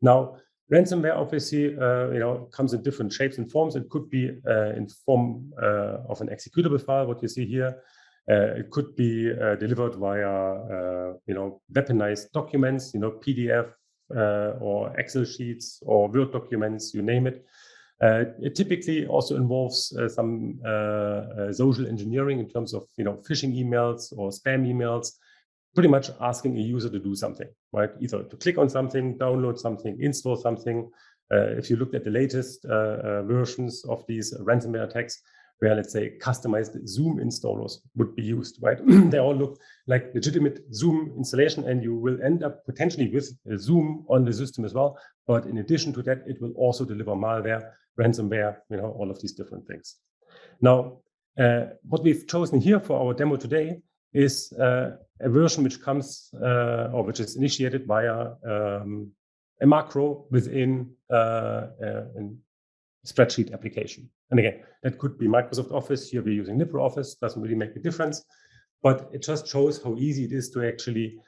Now, ransomware obviously comes in different shapes and forms. It could be in form of an executable file, what you see here. It could be delivered via weaponized documents, PDF or Excel sheets or Word documents, you name it. It typically also involves some social engineering in terms of phishing emails or spam emails, pretty much asking a user to do something, right? Either to click on something, download something, install something. If you looked at the latest versions of these ransomware attacks, where let's say customized Zoom installers would be used, right? They all look like legitimate Zoom installation, and you will end up potentially with Zoom on the system as well. But in addition to that, it will also deliver malware, ransomware, all of these different things. Now, what we've chosen here for our demo today is a version which comes or which is initiated via a macro within a spreadsheet application. And again, that could be Microsoft Office. Here we're using LibreOffice, doesn't really make a difference, but it just shows how easy it is to actually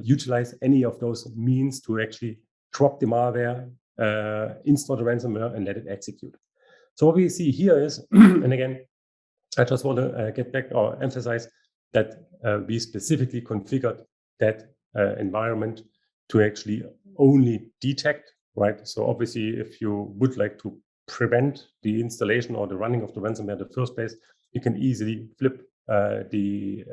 utilize any of those means to actually drop the malware, install the ransomware, and let it execute. So what we see here is, and again, I just want to get back or emphasize that we specifically configured that environment to actually only detect, right? So obviously, if you would like to prevent the installation or the running of the ransomware in the first place, you can easily flip the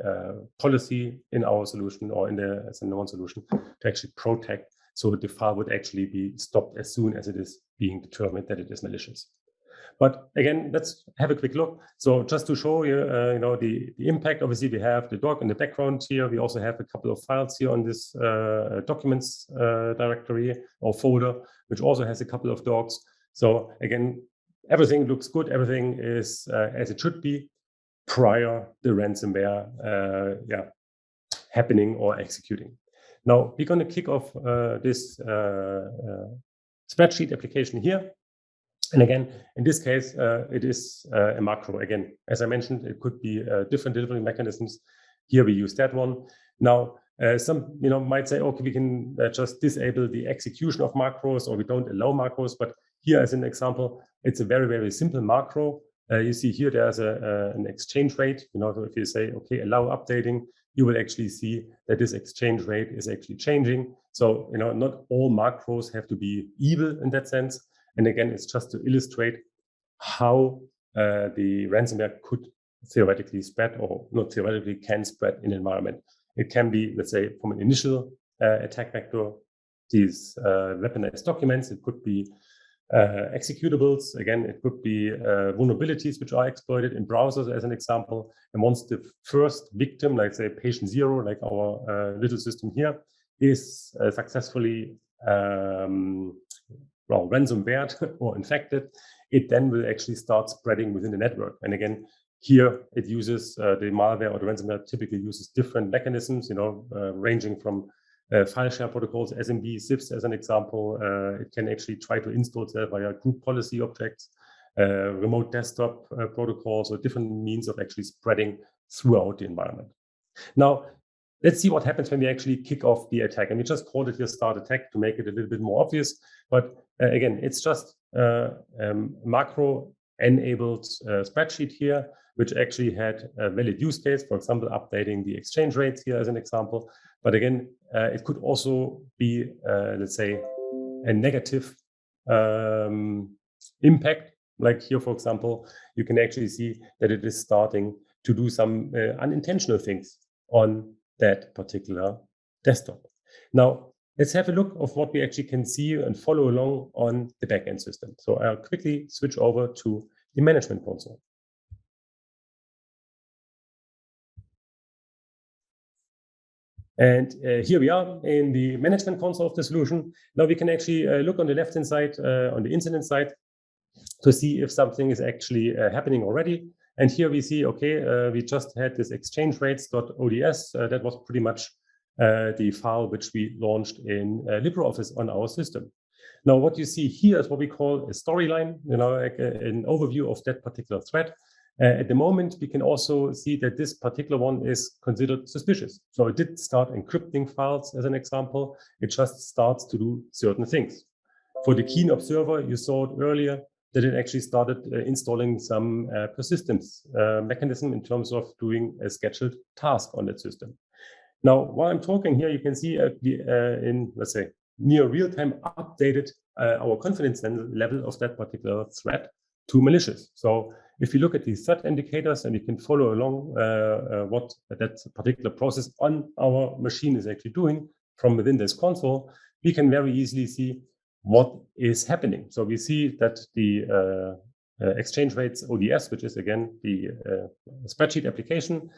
policy in our solution or in the SentinelOne solution to actually protect, so the file would actually be stopped as soon as it is being determined that it is malicious. But again, let's have a quick look. So just to show you, the impact. Obviously, we have the doc in the background here. We also have a couple of files here on this documents directory or folder, which also has a couple of docs. So again, everything looks good. Everything is as it should be prior the ransomware happening or executing. Now we're going to kick off this spreadsheet application here. And again, in this case, it is a macro. Again, as I mentioned, it could be different delivery mechanisms. Here we use that one. Now, some might say, okay, we can just disable the execution of macros, or we don't allow macros. But here, as an example, it's a very, very simple macro. You see here, there's an exchange rate. So if you say, okay, allow updating, you will actually see that this exchange rate is actually changing. So, not all macros have to be evil in that sense. And again, it's just to illustrate how the ransomware could theoretically spread, or not theoretically, can spread in an environment. It can be, let's say, from an initial attack vector, these weaponized documents. It could be executables. Again, it could be vulnerabilities which are exploited in browsers, as an example. And once the first victim, like say patient zero, like our little system here, is successfully ransomware or infected, it then will actually start spreading within the network. And again, here it uses the malware or the ransomware typically uses different mechanisms, ranging from file share protocols, SMB, ZIFs as an example. It can actually try to install itself via group policy objects, remote desktop protocols, or different means of actually spreading throughout the environment. Now, let's see what happens when we actually kick off the attack. And we just called it here start attack to make it a little bit more obvious. But again, it's just macro-enabled spreadsheet here, which actually had a valid use case, for example, updating the exchange rates here as an example. But again, it could also be, let's say, a negative impact. Like here, for example, you can actually see that it is starting to do some unintentional things on that particular desktop. Now, let's have a look of what we actually can see and follow along on the backend system. So I'll quickly switch over to the management console. And here we are in the management console of the solution. Now we can actually look on the left-hand side, on the incident side, to see if something is actually happening already. And here we see, okay, we just had this exchange rates.ods. That was pretty much the file which we launched in LibreOffice on our system. Now, what you see here is what we call a storyline, like an overview of that particular thread. At the moment, we can also see that this particular one is considered suspicious. So it did start encrypting files as an example. It just starts to do certain things. For the keen observer, you saw it earlier, that it actually started installing some persistence mechanism in terms of doing a scheduled task on that system. Now, while I'm talking here, you can see in, let's say, near real-time updated our confidence level of that particular thread to malicious. So if you look at these threat indicators and you can follow along what that particular process on our machine is actually doing from within this console, we can very easily see what is happening. So we see that the exchange rates ODS, which is again the spreadsheet application,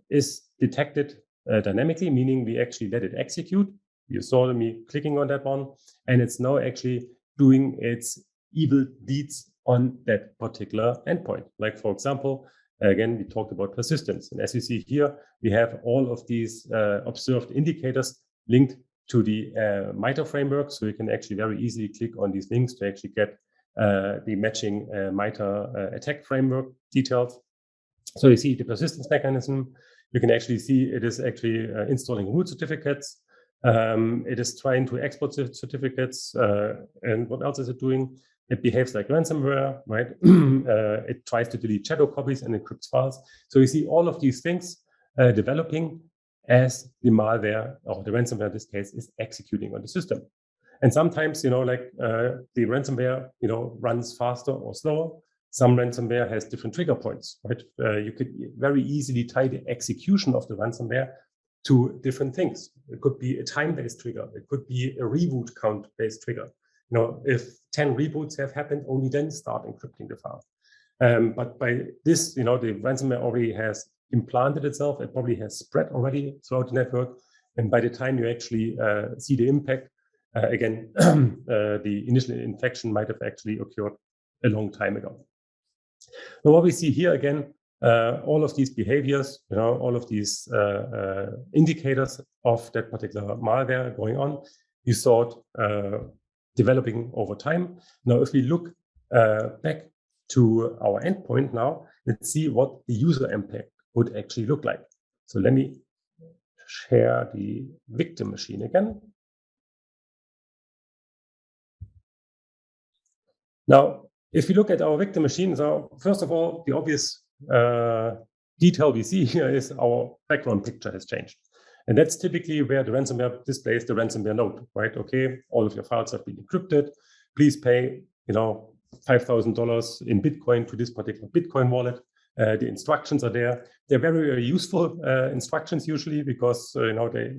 is detected dynamically, meaning we actually let it execute. You saw me clicking on that one, and it's now actually doing its evil deeds on that particular endpoint. Like, for example, again, we talked about persistence. And as you see here, we have all of these observed indicators linked to the MITRE framework. So you can actually very easily click on these links to actually get the matching MITRE attack framework details. So you see the persistence mechanism. You can actually see it is actually installing root certificates. It is trying to export certificates. And what else is it doing? It behaves like ransomware, right? It tries to delete shadow copies and encrypts files. So you see all of these things developing as the malware, or the ransomware in this case, is executing on the system. And sometimes, like the ransomware, runs faster or slower. Some ransomware has different trigger points, right? You could very easily tie the execution of the ransomware to different things. It could be a time-based trigger. It could be a reboot count-based trigger. If 10 reboots have happened, only then start encrypting the file. But by this, the ransomware already has implanted itself. It probably has spread already throughout the network. And by the time you actually see the impact, again, the initial infection might have actually occurred a long time ago. Now, what we see here again, all of these behaviors, all of these indicators of that particular malware going on, you saw it developing over time. Now, if we look back to our endpoint now, let's see what the user impact would actually look like. So let me share the victim machine again. Now, if we look at our victim machine, so first of all, the obvious detail we see here is our background picture has changed. And that's typically where the ransomware displays the ransomware note, right? Okay, all of your files have been encrypted. Please pay, $5,000 in Bitcoin to this particular Bitcoin wallet. The instructions are there. They're very, very useful instructions usually because, they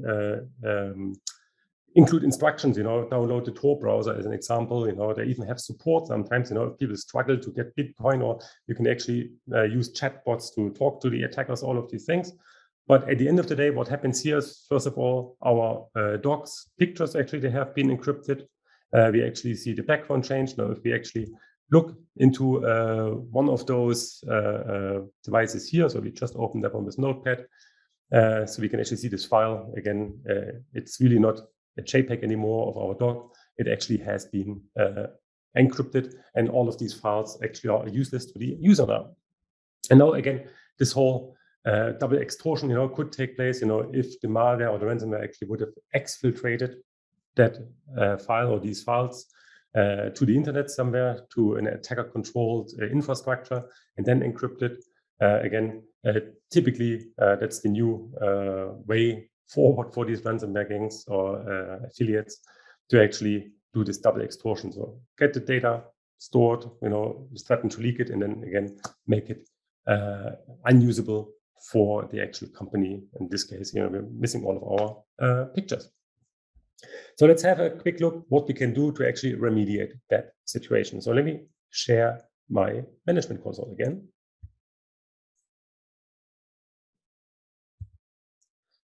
include instructions, download the Tor browser as an example. They even have support sometimes, if people struggle to get Bitcoin, or you can actually use chatbots to talk to the attackers, all of these things. But at the end of the day, what happens here is, first of all, our docs pictures, actually, they have been encrypted. We actually see the background change. Now, if we actually look into one of those devices here, so we just opened that one with Notepad, so we can actually see this file. Again, it's really not a JPEG anymore of our doc. It actually has been encrypted, and all of these files actually are useless to the user now. And now, again, this whole double extortion, could take place, if the malware or the ransomware actually would have exfiltrated that file or these files to the internet somewhere, to an attacker-controlled infrastructure, and then encrypted. Again, typically, that's the new way forward for these ransomware gangs or affiliates to actually do this double extortion. So get the data stored, threaten to leak it, and then again make it unusable for the actual company. In this case, we're missing all of our pictures. So let's have a quick look what we can do to actually remediate that situation. So let me share my management console again.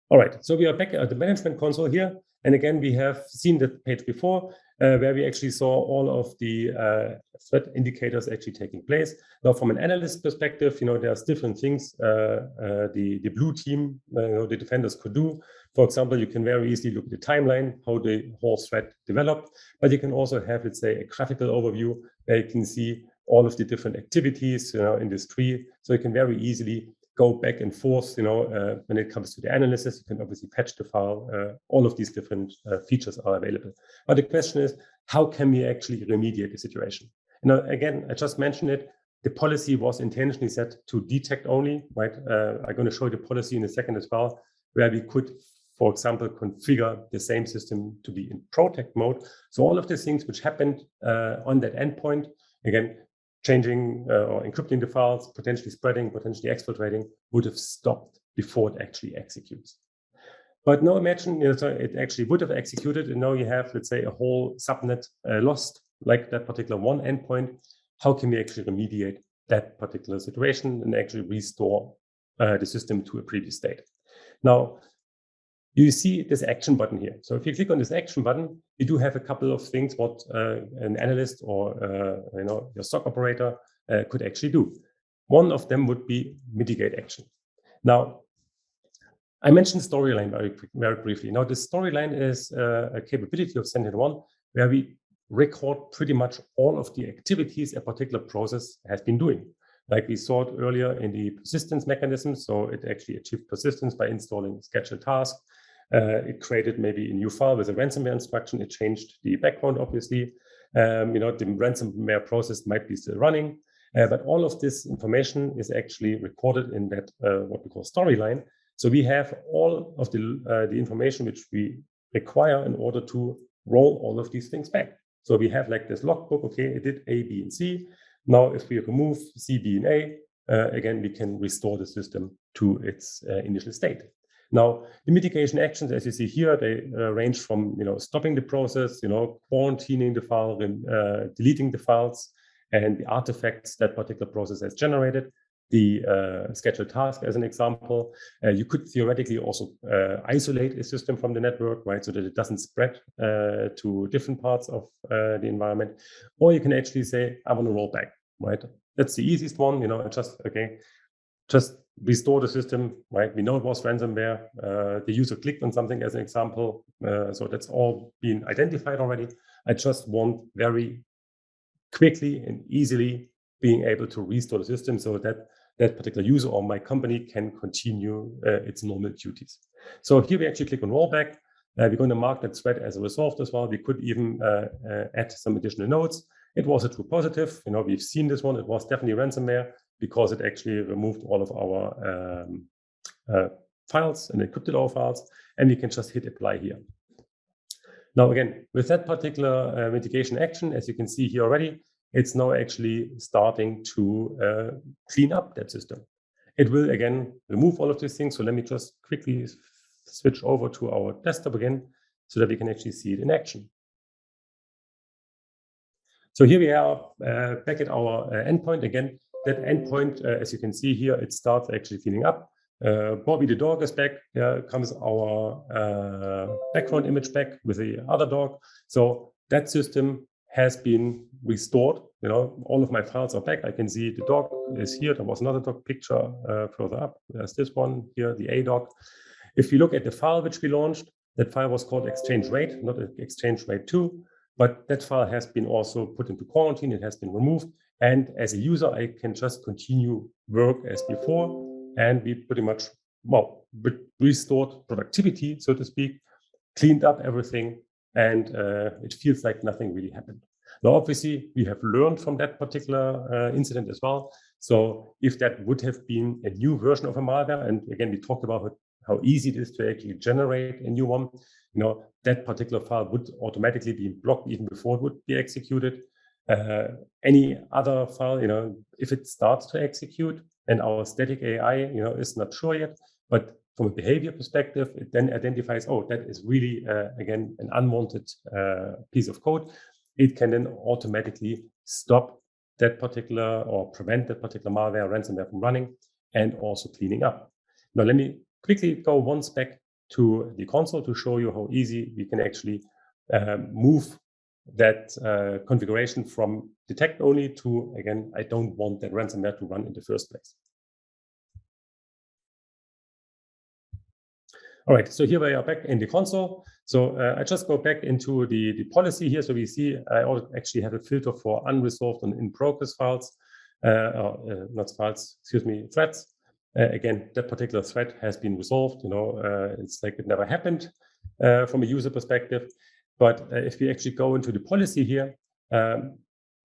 All right, so we are back at the management console here. And again, we have seen that page before where we actually saw all of the threat indicators actually taking place. Now, from an analyst perspective, there's different things the blue team, the defenders could do. For example, you can very easily look at the timeline, how the whole threat developed, but you can also have, let's say, a graphical overview where you can see all of the different activities, in this tree. So you can very easily go back and forth, when it comes to the analysis. You can obviously patch the file. All of these different features are available. But the question is, how can we actually remediate the situation? Again, I just mentioned it. The policy was intentionally set to detect only, right? I'm going to show you the policy in a second as well, where we could, for example, configure the same system to be in protect mode. So all of the things which happened on that endpoint, again, changing or encrypting the files, potentially spreading, potentially exfiltrating, would have stopped before it actually executes. But now imagine it actually would have executed, and now you have, let's say, a whole subnet lost, like that particular one endpoint. How can we actually remediate that particular situation and actually restore the system to a previous state? Now, you see this action button here. So if you click on this action button, you do have a couple of things what an analyst or your SOC operator could actually do. One of them would be mitigate action. Now, I mentioned Storyline very briefly. Now, the Storyline is a capability of SentinelOne where we record pretty much all of the activities a particular process has been doing. Like we saw it earlier in the persistence mechanism. So it actually achieved persistence by installing scheduled task. It created maybe a new file with a ransomware instruction. It changed the background, obviously. The ransomware process might be still running, but all of this information is actually recorded in that what we call Storyline. So we have all of the information which we require in order to roll all of these things back. So we have like this logbook. Okay, it did A, B, and C. Now, if we remove C, B, and A, again, we can restore the system to its initial state. Now, the mitigation actions, as you see here, they range from stopping the process, quarantining the file, and deleting the files and the artifacts that particular process has generated. The scheduled task, as an example, you could theoretically also isolate a system from the network, right, so that it doesn't spread to different parts of the environment. Or you can actually say, I want to roll back, right? That's the easiest one, just restore the system, right? We know it was ransomware. The user clicked on something, as an example. So that's all been identified already. I just want very quickly and easily being able to restore the system so that that particular user or my company can continue its normal duties. So here we actually click on rollback. We're going to mark that threat as resolved as well. We could even add some additional notes. It was a true positive. We've seen this one. It was definitely ransomware because it actually removed all of our files and encrypted our files. And we can just hit apply here. Now, again, with that particular mitigation action, as you can see here already, it's now actually starting to clean up that system. It will, again, remove all of these things. So let me just quickly switch over to our desktop again so that we can actually see it in action. So here we are back at our endpoint. Again, that endpoint, as you can see here, it starts actually cleaning up. Bobby the dog is back. There comes our background image back with the other dog. So that system has been restored. All of my files are back. I can see the dog is here. There was another dog picture further up. There's this one here, the A dog. If you look at the file which we launched, that file was called exchange rate, not exchange rate 2. But that file has been also put into quarantine. It has been removed. And as a user, I can just continue work as before. And we pretty much, restored productivity, so to speak, cleaned up everything. And it feels like nothing really happened. Now, obviously, we have learned from that particular incident as well. So if that would have been a new version of a malware, and again, we talked about how easy it is to actually generate a new one, that particular file would automatically be blocked even before it would be executed. Any other file, if it starts to execute and our static AI, is not sure yet, but from a behavior perspective, it then identifies, oh, that is really, again, an unwanted piece of code. It can then automatically stop that particular or prevent that particular malware ransomware from running and also cleaning up. Now, let me quickly go one step to the console to show you how easy we can actually move that configuration from detect only to, again, I don't want that ransomware to run in the first place. All right, so here we are back in the console. So I just go back into the policy here. So we see I actually have a filter for unresolved and in progress files, not files, excuse me, threats. Again, that particular threat has been resolved. It's like it never happened from a user perspective. But if we actually go into the policy here,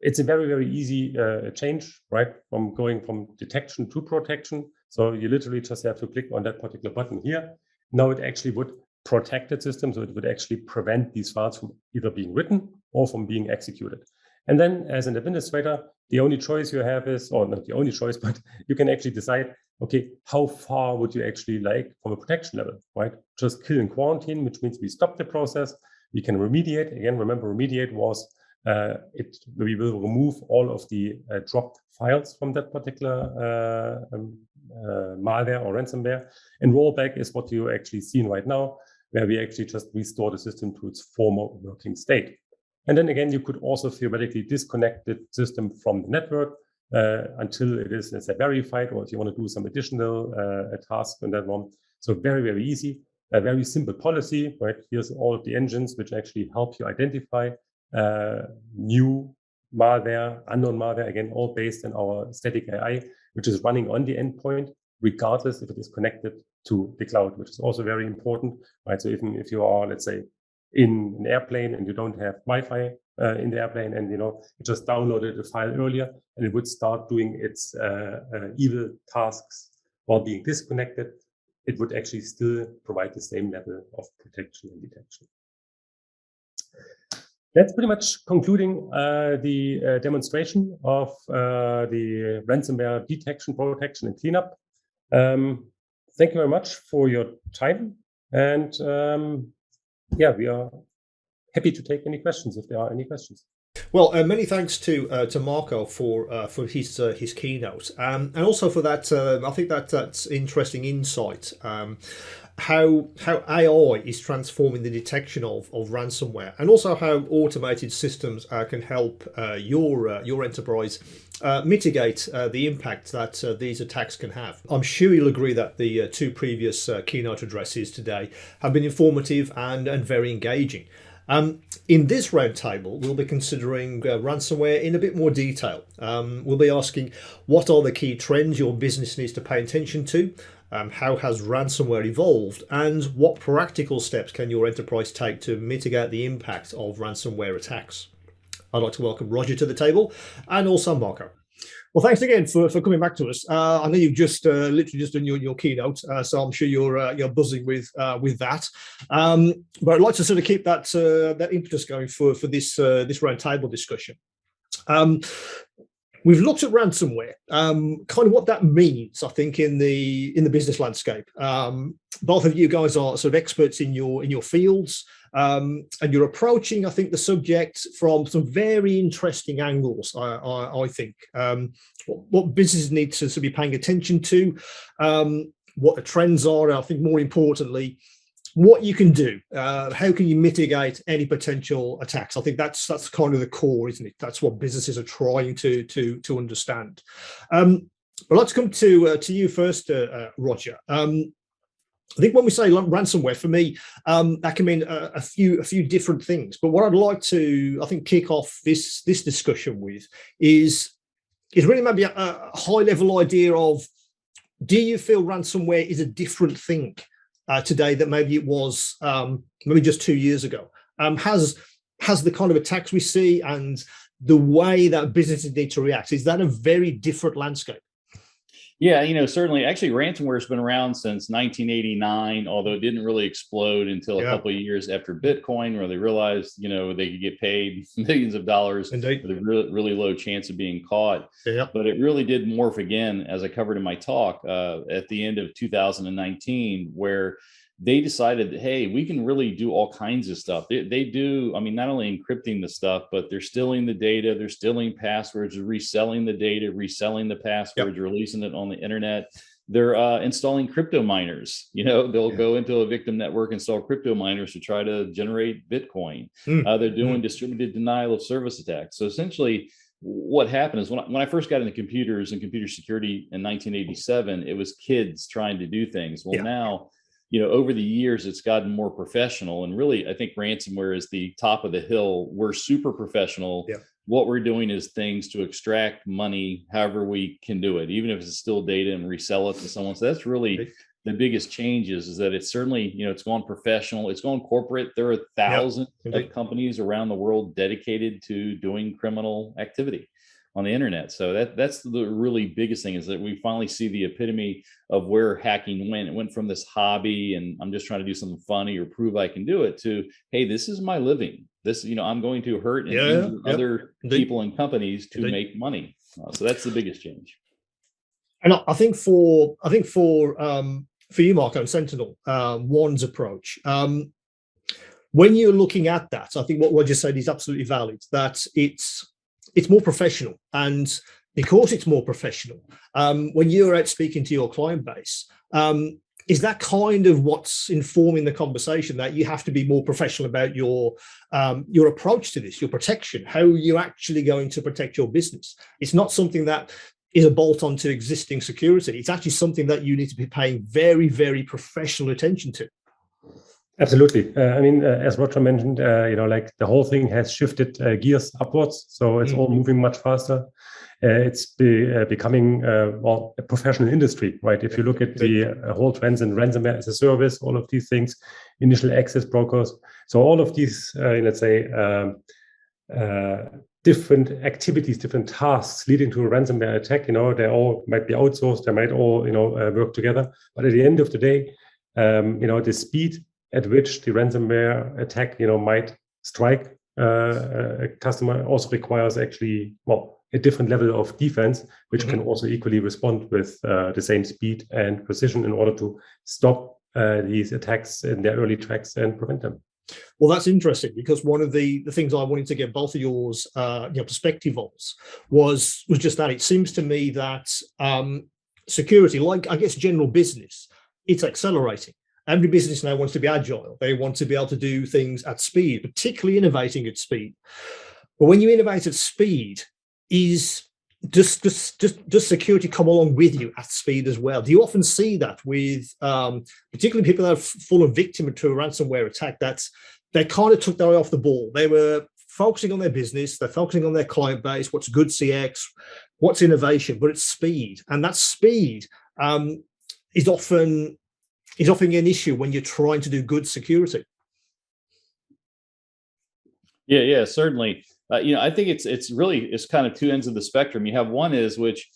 it's a very, very easy change, right? From going from detection to protection. So you literally just have to click on that particular button here. Now it actually would protect the system. So it would actually prevent these files from either being written or from being executed. And then as an administrator, the only choice you have is, or not the only choice, but you can actually decide, okay, how far would you actually like from a protection level, right? Just kill and quarantine, which means we stop the process. We can remediate. Again, remember, remediate was we will remove all of the dropped files from that particular malware or ransomware. And rollback is what you're actually seeing right now, where we actually just restore the system to its former working state. And then again, you could also theoretically disconnect the system from the network until it is, let's say, verified, or if you want to do some additional task on that one. So very, very easy. A very simple policy, right? Here's all of the engines which actually help you identify new malware, unknown malware, again, all based on our static AI, which is running on the endpoint, regardless if it is connected to the cloud, which is also very important, right? So even if you are, let's say, in an airplane and you don't have Wi-Fi in the airplane, and you just downloaded a file earlier, and it would start doing its evil tasks while being disconnected, it would actually still provide the same level of protection and detection. That's pretty much concluding the demonstration of the ransomware detection, protection, and cleanup. Thank you very much for your time. And yeah, we are happy to take any questions if there are any questions. Well, many thanks to Marco for his keynote, and also for that. I think that's interesting insight. How AI is transforming the detection of ransomware, and also how automated systems can help your enterprise mitigate the impact that these attacks can have. I'm sure you'll agree that the two previous keynote addresses today have been informative and very engaging. In this roundtable, we'll be considering ransomware in a bit more detail. We'll be asking, what are the key trends your business needs to pay attention to? How has ransomware evolved? And what practical steps can your enterprise take to mitigate the impact of ransomware attacks? I'd like to welcome Roger to the table, and also Marco. Well, thanks again for coming back to us. I know you've just literally just done your keynote, so I'm sure you're buzzing with that. But I'd like to sort of keep that impetus going for this roundtable discussion. We've looked at ransomware, kind of what that means, I think, in the business landscape. Both of you guys are sort of experts in your fields, and you're approaching, I think, the subject from some very interesting angles. I think what businesses need to be paying attention to, what the trends are, and I think more importantly, what you can do. How can you mitigate any potential attacks? I think that's kind of the core, isn't it? That's what businesses are trying to understand. But let's come to you first, Roger. I think when we say ransomware, for me, that can mean a few different things. But what I'd like to, I think, kick off this discussion with is really maybe a high level idea of, do you feel ransomware is a different thing today that maybe it was maybe just 2 years ago? Has the kind of attacks we see and the way that businesses need to react, is that a very different landscape? Yeah, certainly. Actually, ransomware has been around since 1989, although it didn't really explode until a couple of years after Bitcoin, where they realized, they could get paid millions of dollars with a really low chance of being caught. Yeah. But it really did morph again, as I covered in my talk, at the end of 2019, where they decided that, hey, we can really do all kinds of stuff. They do, not only encrypting the stuff, but they're stealing the data, they're stealing passwords, reselling the data, reselling the passwords, releasing it on the internet. they're installing crypto miners. They'll go into a victim network, install crypto miners to try to generate Bitcoin. They're doing distributed denial of service attacks. So essentially, what happened is when I first got into computers and computer security in 1987, it was kids trying to do things. Well, now, over the years, it's gotten more professional. And really, I think ransomware is the top of the hill. We're super professional. Yeah. What we're doing is things to extract money, however we can do it, even if it's still data, and resell it to someone. So that's really the biggest change is that it's certainly, it's gone professional, it's gone corporate. There are thousands of companies around the world dedicated to doing criminal activity on the internet. So that's the really biggest thing, is that we finally see the epitome of where hacking went. It went from this hobby and I'm just trying to do something funny or prove I can do it to, hey, this is my living. This, I'm going to hurt and injure other people and companies to make money. So that's the biggest change. And I think for you, Marco, and Sentinel One's approach, when you're looking at that, I think what Roger said is absolutely valid, that it's more professional. And because it's more professional, when you're out speaking to your client base, is that kind of what's informing the conversation, that you have to be more professional about your approach to this, your protection, how you're actually going to protect your business? It's not something that is a bolt onto existing security. It's actually something that you need to be paying very, very professional attention to. Absolutely. As Roger mentioned, like the whole thing has shifted gears upwards. So it's all moving much faster. It's becoming a professional industry, right? If you look at the whole trends in ransomware as a service, all of these things, initial access brokers. So all of these, different activities, different tasks leading to a ransomware attack, they all might be outsourced, they might all, work together. But at the end of the day, the speed at which the ransomware attack, might strike a customer also requires actually, a different level of defense, which can also equally respond with the same speed and precision in order to stop these attacks in their early tracks and prevent them. Well, that's interesting, because one of the things I wanted to get both of yours perspective on was just that. It seems to me that security, like I guess general business, it's accelerating. Every business now wants to be agile. They want to be able to do things at speed, particularly innovating at speed. But when you innovate at speed, does security come along with you at speed as well? Do you often see that with particularly people that have fallen victim to a ransomware attack, that they kind of took their eye off the ball? They were focusing on their business, they're focusing on their client base, what's good CX, what's innovation, but it's speed. And that speed is often an issue when you're trying to do good security. Yeah, certainly. I think it's kind of two ends of the spectrum. You have one is which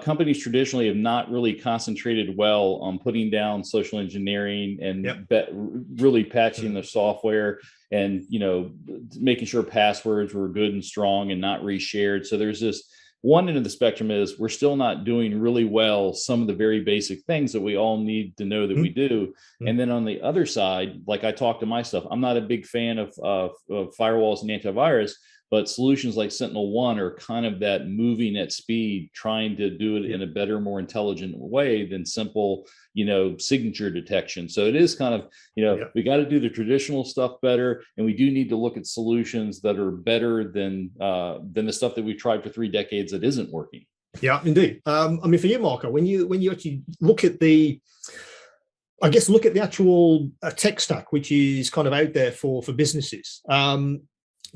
companies traditionally have not really concentrated well on putting down social engineering and really patching their software and, making sure passwords were good and strong and not reshared. So there's this one end of the spectrum is we're still not doing really well some of the very basic things that we all need to know that we do. And then on the other side, like I talk to my stuff, I'm not a big fan of firewalls and antivirus, but solutions like SentinelOne are kind of that moving at speed, trying to do it in a better, more intelligent way than simple, signature detection. So it is kind of, we got to do the traditional stuff better, and we do need to look at solutions that are better than the stuff that we've tried for 3 decades that isn't working. Yeah, indeed. For you, Marco, when you actually look at the actual tech stack, which is kind of out there for businesses.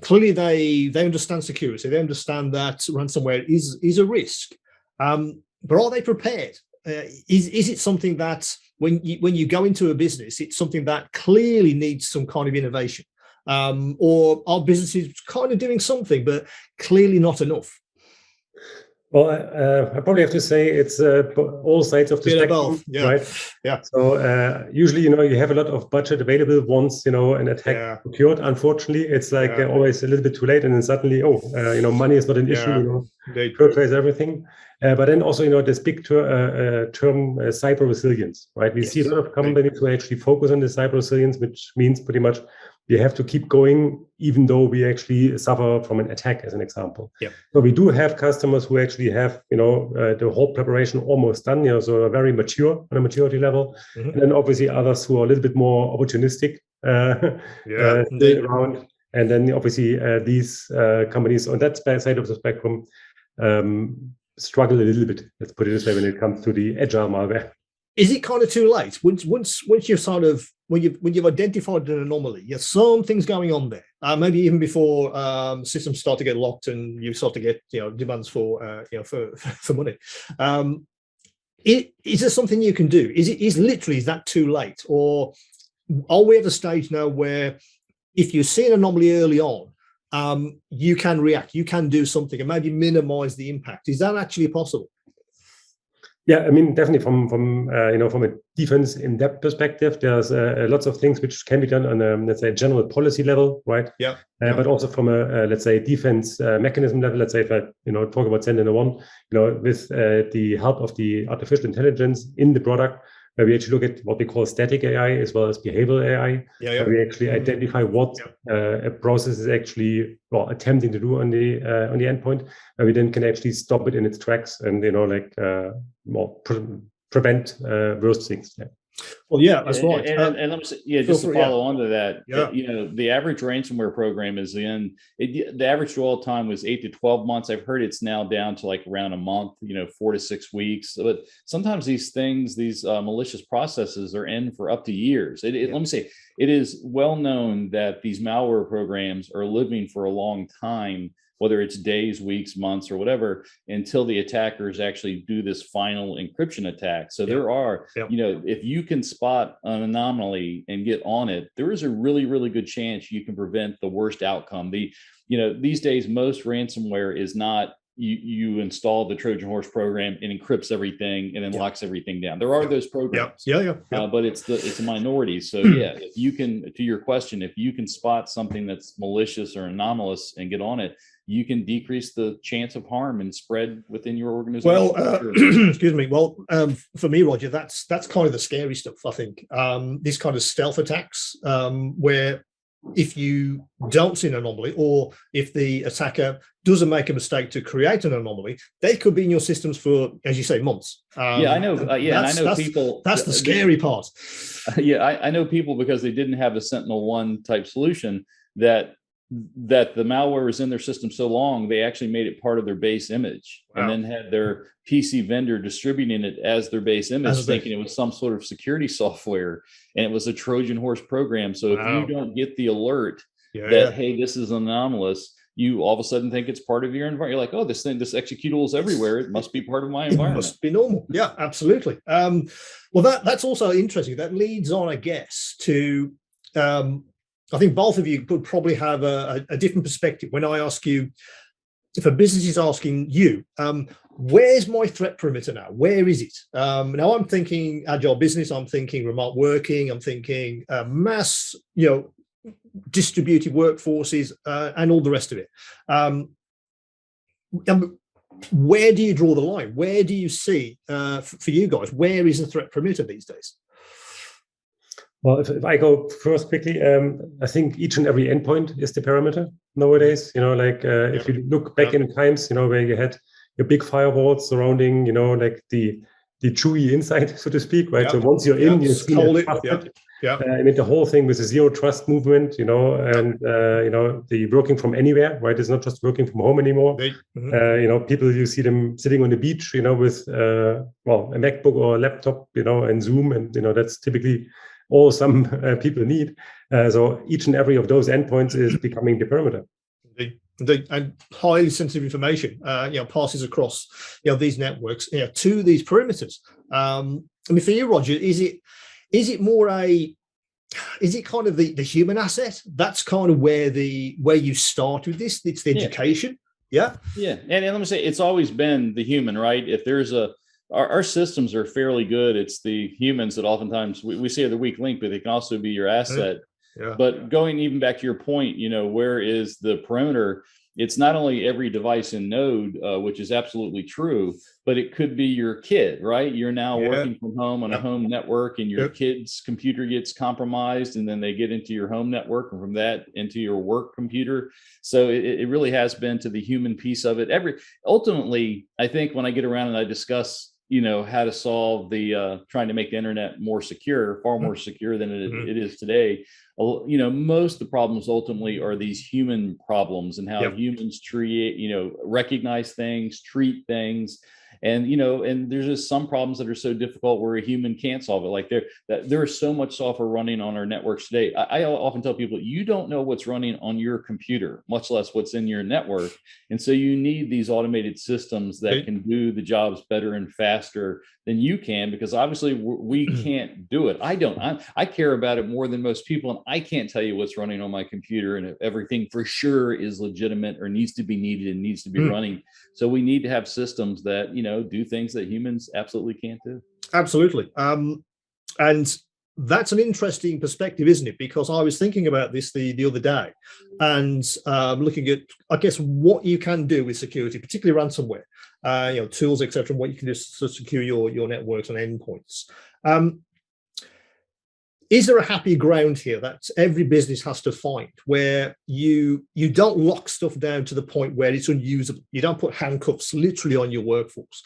Clearly, they understand security. They understand that ransomware is a risk, but are they prepared? Is it something that when you go into a business, it's something that clearly needs some kind of innovation, or are businesses kind of doing something but clearly not enough? Well, I probably have to say it's all sides of the spectrum, right? Yeah. So usually, you have a lot of budget available once, an attack occurred. Unfortunately, it's like always a little bit too late, and then suddenly, money is not an issue. Purchase everything. But then also, this big term cyber resilience, right? We see a lot of companies who actually focus on the cyber resilience, which means pretty much we have to keep going, even though we actually suffer from an attack, as an example. Yep. So we do have customers who actually have, the whole preparation almost done, so are very mature on a maturity level. And then obviously others who are a little bit more opportunistic still around. And then obviously these companies on that side of the spectrum struggle a little bit, let's put it this way, when it comes to the agile malware. Is it kind of too late once you've sort of when you've identified an anomaly? Yes, something's going on there. Maybe even before systems start to get locked and you start to get demands for for money. Is there something you can do? Is that too late, or are we at a stage now where if you see an anomaly early on, you can react, you can do something, and maybe minimize the impact? Is that actually possible? Yeah, I mean, definitely from a defense in-depth perspective, there's lots of things which can be done on a, let's say, general policy level, right? Yeah. But also from a let's say, defense mechanism level. Let's say if I talk about SentinelOne, with the help of the artificial intelligence in the product, where we actually look at what we call static AI as well as behavioral AI, where we actually identify what a process is actually attempting to do on the endpoint, and we then can actually stop it in its tracks and prevent worse things. Yeah. Well, yeah, that's right. And let me say, just to follow on to that, the average ransomware program is the average dwell time was 8 to 12 months. I've heard it's now down to like around a month, 4 to 6 weeks. But sometimes these malicious processes are in for up to years. Let me say, it is well known that these malware programs are living for a long time, whether it's days, weeks, months, or whatever, until the attackers actually do this final encryption attack. So there are, if you can spot an anomaly and get on it, there is a really, really good chance you can prevent the worst outcome. These days, most ransomware is not you install the Trojan horse program and encrypts everything and then locks everything down. There are those programs, but it's a minority. So if you can, to your question, if you can spot something that's malicious or anomalous and get on it, you can decrease the chance of harm and spread within your organization. Well, excuse me. Well, for me, Roger, that's kind of the scary stuff, I think. These kind of stealth attacks, where if you don't see an anomaly, or if the attacker doesn't make a mistake to create an anomaly, they could be in your systems for, as you say, months. I know. And I know people. That's the scary part. I know people, because they didn't have a SentinelOne type solution, that the malware was in their system so long, they actually made it part of their base image, and then had their PC vendor distributing it as their base image, thinking it was some sort of security software, and it was a Trojan horse program. So if you don't get the alert that, hey, this is anomalous, you all of a sudden think it's part of your environment. You're like, oh, this executable is everywhere. It must be part of my environment. It must be normal. Yeah, absolutely. Well, that's also interesting. That leads on, I guess, to I think both of you could probably have a different perspective when I ask you, if a business is asking you, where's my threat perimeter now? Where is it? Now I'm thinking agile business, I'm thinking remote working, I'm thinking mass, distributed workforces, and all the rest of it. Where do you draw the line? Where do you see, for you guys, where is the threat perimeter these days? Well, if I go first quickly, I think each and every endpoint is the parameter nowadays. If you look back in times, where you had your big firewalls surrounding, like the chewy inside, so to speak, right? So once you're in, you see it. I mean, the whole thing with the zero trust movement, and the working from anywhere, right? It's not just working from home anymore. People, you see them sitting on the beach, with a MacBook or a laptop, and Zoom, and that's typically all some people need. So each and every of those endpoints is becoming the perimeter. And highly sensitive information, passes across, these networks, to these perimeters. I mean, for you, Roger, is it more is it kind of the human asset? That's kind of where you start with this. It's the education. Yeah. And let me say, it's always been the human, right? If there's our systems are fairly good. It's the humans that oftentimes we see are the weak link, but they can also be your asset. But going even back to your point, where is the perimeter? it's not only every device in Node, which is absolutely true, but it could be your kid, right? You're now working from home on a home network, and your kid's computer gets compromised, and then they get into your home network, and from that into your work computer. So it really has been to the human piece of it. Ultimately, I think when I get around and I discuss, how to solve the trying to make the internet more secure, far more secure than it is today. Most of the problems ultimately are these human problems, and how humans recognize things, treat things. And there's just some problems that are so difficult where a human can't solve it. Like there is so much software running on our networks today. I often tell people, you don't know what's running on your computer, much less what's in your network. And so you need these automated systems that can do the jobs better and faster than you can, because obviously we can't do it. I care about it more than most people, and I can't tell you what's running on my computer and if everything for sure is legitimate or needs to be needed and needs to be running. So we need to have systems that do things that humans absolutely can't do. Absolutely. And that's an interesting perspective, isn't it? Because I was thinking about this the other day, and looking at, I guess, what you can do with security, particularly ransomware, tools, etc., and what you can do to secure your networks and endpoints. Is there a happy ground here that every business has to find, where you don't lock stuff down to the point where it's unusable? You don't put handcuffs literally on your workforce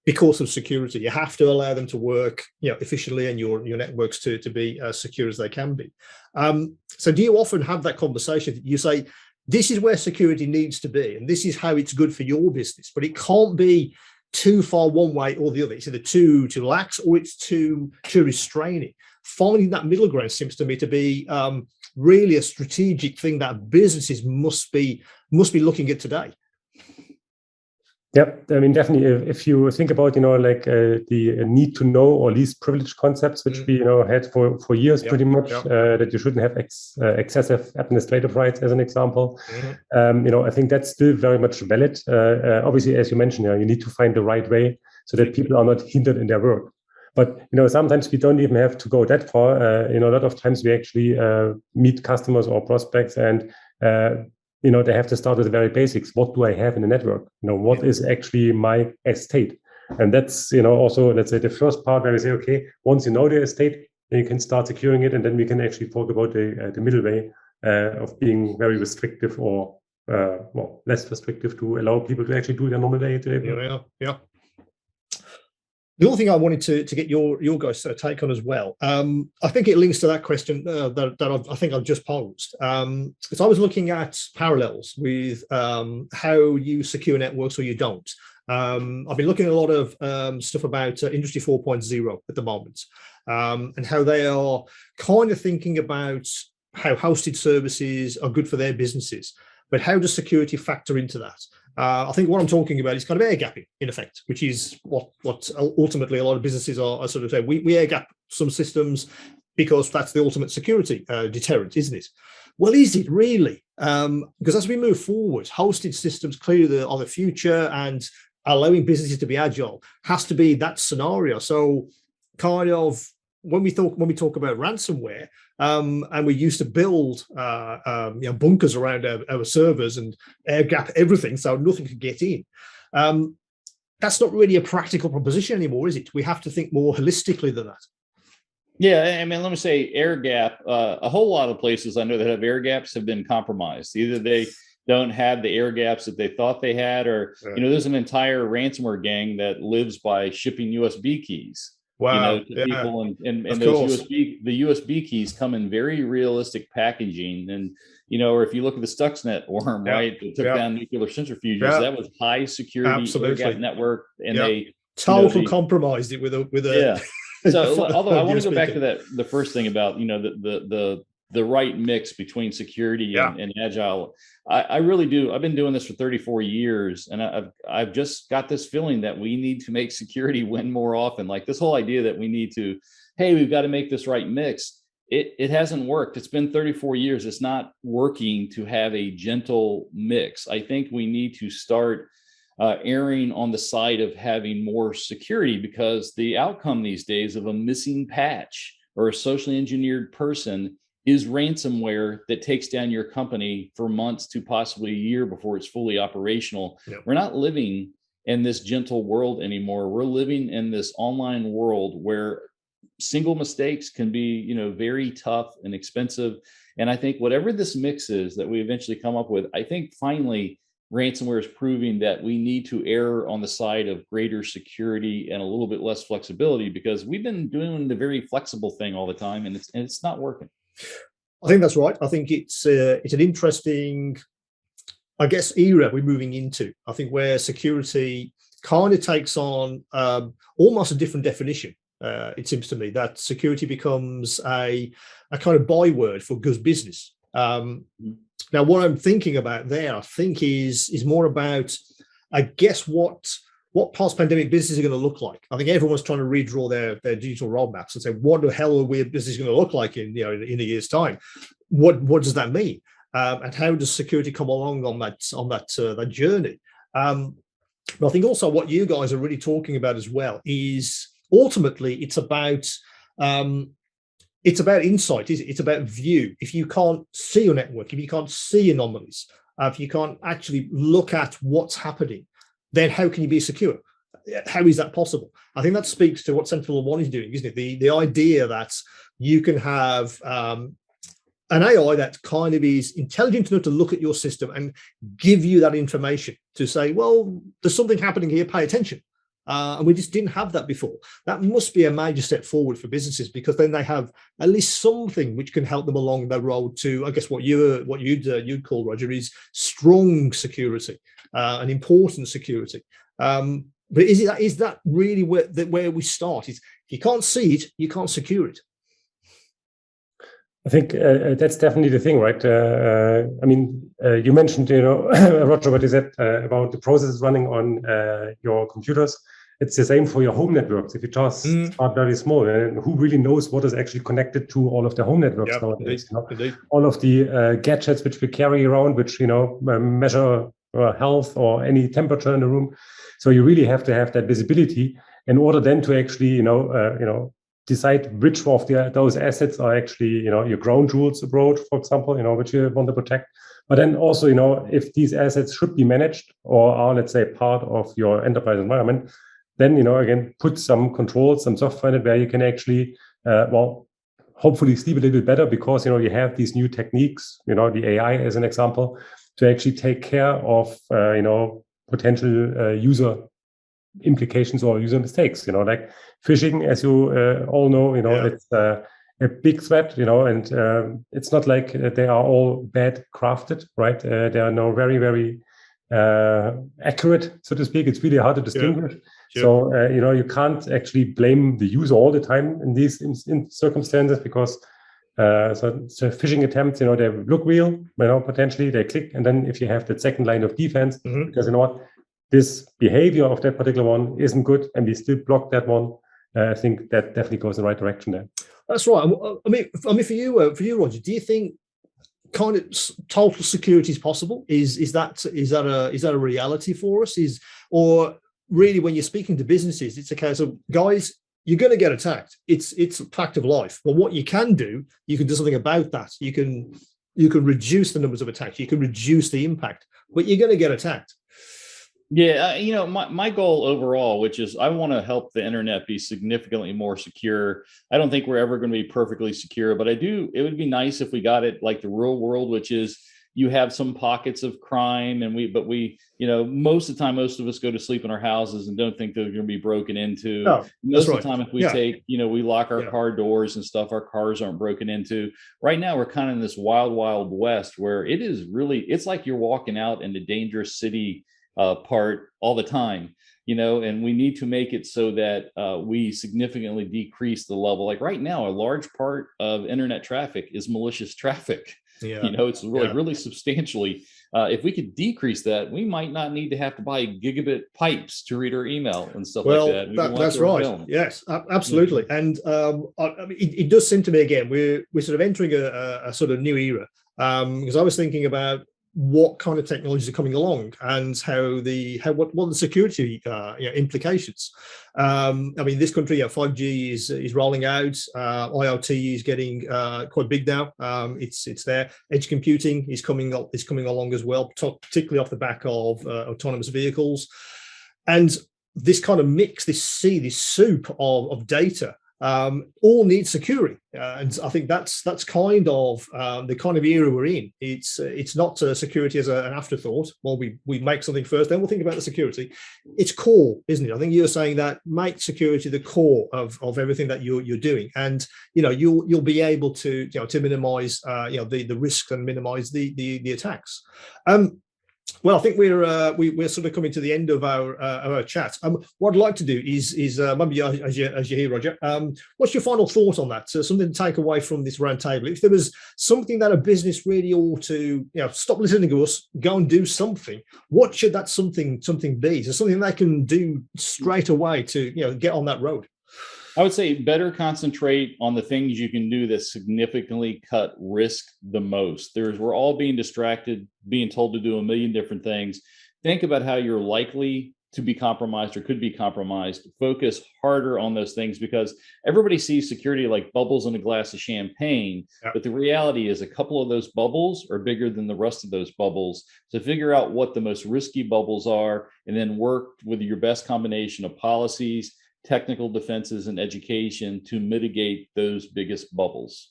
because of security. You have to allow them to work efficiently, and your networks to be as secure as they can be. So do you often have that conversation? You say, this is where security needs to be, and this is how it's good for your business, but it can't be too far one way or the other. It's either too lax or it's too restraining. Finding that middle ground seems to me to be really a strategic thing that businesses must be looking at today. Yep, I mean, definitely. If you think about, the need to know or least privilege concepts, which we, had for years, pretty much, that you shouldn't have excessive administrative rights, as an example. I think that's still very much valid. Obviously, as you mentioned, you need to find the right way so that people are not hindered in their work. But sometimes we don't even have to go that far. A lot of times we actually meet customers or prospects, and they have to start with the very basics. What do I have in the network? What is actually my estate? And that's also, let's say, the first part where we say, okay, once you know the estate, then you can start securing it, and then we can actually talk about the middle way of being very restrictive or less restrictive to allow people to actually do their normal day. Yeah. The other thing I wanted to get your guys' take on as well, I think it links to that question that I think I've just posed. So I was looking at parallels with how you secure networks or you don't. I've been looking at a lot of stuff about Industry 4.0 at the moment, and how they are kind of thinking about how hosted services are good for their businesses, but how does security factor into that? I think what I'm talking about is kind of air gapping, in effect, which is what ultimately a lot of businesses are sort of saying. We air gap some systems because that's the ultimate security deterrent, isn't it? Well, is it really? Because as we move forward, hosted systems clearly are the future, and allowing businesses to be agile has to be that scenario. So kind of when we talk about ransomware, and we used to build bunkers around our servers and air gap everything so nothing could get in. That's not really a practical proposition anymore, is it? We have to think more holistically than that. Yeah, I mean, let me say air gap. A whole lot of places I know that have air gaps have been compromised. Either they don't have the air gaps that they thought they had, or there's an entire ransomware gang that lives by shipping USB keys. Wow. To people, and those USB keys come in very realistic packaging, and or if you look at the Stuxnet worm, right, it took down nuclear centrifuges. That was high security air gap network, and they compromised it with a So although I want to go back to the first thing about the right mix between security and agile. I really do. I've been doing this for 34 years, and I've just got this feeling that we need to make security win more often. Like this whole idea that we need to, hey, we've got to make this right mix. It hasn't worked. It's been 34 years. It's not working to have a gentle mix. I think we need to start erring on the side of having more security, because the outcome these days of a missing patch or a socially engineered person is ransomware that takes down your company for months to possibly a year before it's fully operational. Yep. We're not living in this gentle world anymore. We're living in this online world where single mistakes can be, very tough and expensive. And I think whatever this mix is that we eventually come up with, I think finally ransomware is proving that we need to err on the side of greater security and a little bit less flexibility, because we've been doing the very flexible thing all the time, and it's not working. I think that's right. I think it's an interesting, I guess, era we're moving into. I think where security kind of takes on almost a different definition. It seems to me that security becomes a kind of byword for good business. Now, what I'm thinking about there, I think, is more about, I guess, what post-pandemic business is going to look like. I think everyone's trying to redraw their digital roadmaps and say, what the hell are we business going to look like in a year's time? What does that mean? And how does security come along on that journey? But I think also what you guys are really talking about as well is ultimately it's about insight. It's about view. If you can't see your network, if you can't see anomalies, if you can't actually look at what's happening, then how can you be secure? How is that possible? I think that speaks to what SentinelOne is doing, isn't it? The idea that you can have an AI that kind of is intelligent enough to look at your system and give you that information to say, well, there's something happening here, pay attention. And we just didn't have that before. That must be a major step forward for businesses, because then they have at least something which can help them along their road to, I guess, what you'd call, Roger, is strong security, and important security. But is that really where we start? Is if you can't see it, you can't secure it. I think that's definitely the thing, right? You mentioned, Roger, what you said about the processes running on your computers. It's the same for your home networks. If you just start very small, and who really knows what is actually connected to all of the home networks nowadays? Indeed. All of the gadgets which we carry around, which measure health or any temperature in the room. So you really have to have that visibility in order then to actually, decide which of those assets are actually, your ground rules approach, for example, which you want to protect. But then also, if these assets should be managed or are, let's say, part of your enterprise environment, then, again, put some controls, some software in it where you can actually, hopefully sleep a little bit better, because, you have these new techniques, the AI as an example, to actually take care of, potential user implications or user mistakes, like phishing, as you all know, it's a big threat, and it's not like they are all bad crafted, right? They are now very, very accurate, so to speak. It's really hard to distinguish. Sure. So, you can't actually blame the user all the time in these circumstances, because so phishing attempts, they look real, potentially they click. And then if you have that second line of defense, because this behavior of that particular one isn't good, and we still block that one, I think that definitely goes in the right direction there. That's right. I mean, for you, Roger, do you think kind of total security is possible? Is that a reality for us? Or really, when you're speaking to businesses, it's a case of, guys, you're going to get attacked. It's a fact of life. But what you can do something about that. You can reduce the numbers of attacks. You can reduce the impact, but you're going to get attacked. Yeah, my goal overall, which is I want to help the internet be significantly more secure. I don't think we're ever going to be perfectly secure, but it would be nice if we got it like the real world, which is you have some pockets of crime, and most of the time, most of us go to sleep in our houses and don't think they're going to be broken into. No, most of the time, if we we lock our car doors and stuff, our cars aren't broken into. Right now, we're kind of in this wild, wild west where it's like you're walking out in the dangerous city part all the time, and we need to make it so that we significantly decrease the level. Like right now, a large part of internet traffic is malicious traffic. Yeah. It's really substantially. If we could decrease that, we might not need to have to buy gigabit pipes to read our email and stuff like that. That's right. Film. Yes, absolutely. Yeah. And it does seem to me, again, we're sort of entering a sort of new era, because I was thinking about what kind of technologies are coming along and what the security implications. I mean, this country, 5G is rolling out. IoT is getting quite big now. It's there. Edge computing is coming along as well, particularly off the back of autonomous vehicles, and this kind of mix, this soup of data. All need security, and I think that's kind of the kind of era we're in. It's not security as an afterthought. Well, we make something first, then we'll think about the security. It's core, isn't it? I think you're saying that make security the core of everything that you're doing, and you'll be able to minimize the risks and minimize the attacks. Well, I think we're sort of coming to the end of our chat. What I'd like to do is maybe as you hear, Roger, what's your final thought on that? So something to take away from this roundtable. If there was something that a business really ought to, stop listening to us, go and do something. What should that something be? So something they can do straight away to get on that road. I would say better concentrate on the things you can do that significantly cut risk the most. We're all being distracted, being told to do a million different things. Think about how you're likely to be compromised or could be compromised. Focus harder on those things, because everybody sees security like bubbles in a glass of champagne. Yeah. But the reality is a couple of those bubbles are bigger than the rest of those bubbles. So figure out what the most risky bubbles are, and then work with your best combination of policies, technical defenses, and education to mitigate those biggest bubbles.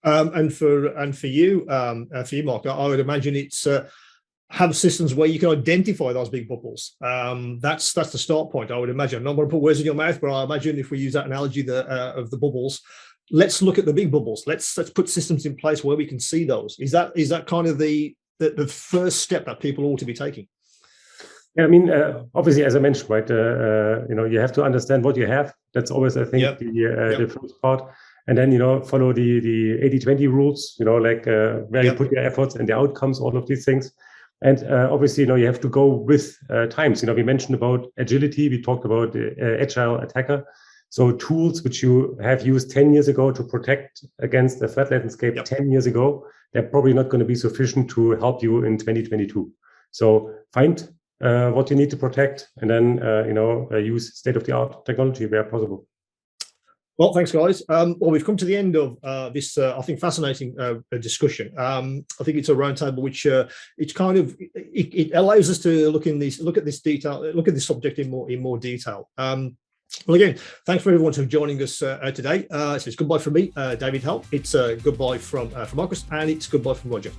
And for you, Mark, I would imagine it's have systems where you can identify those big bubbles. That's the start point. I would imagine. I'm not going to put words in your mouth, but I imagine if we use that analogy of the bubbles, let's look at the big bubbles. Let's put systems in place where we can see those. Is that kind of the first step that people ought to be taking? Yeah, I mean, obviously, as I mentioned, right, you have to understand what you have. That's always, I think, the first part. And then, follow the 80-20 rules, where you put your efforts and the outcomes, all of these things. And obviously, you have to go with times. We mentioned about agility. We talked about the agile attacker. So tools which you have used 10 years ago to protect against a threat landscape 10 years ago, they're probably not going to be sufficient to help you in 2022. So find what you need to protect, and then use state-of-the-art technology where possible. Well, thanks, guys. Well, we've come to the end of this, I think, fascinating discussion. I think it's a roundtable which it's kind of it allows us to look at this subject in more detail. Well, again, thanks for everyone for joining us today. So it's goodbye from me, David Howell. It's goodbye from Marcus, and it's goodbye from Roger.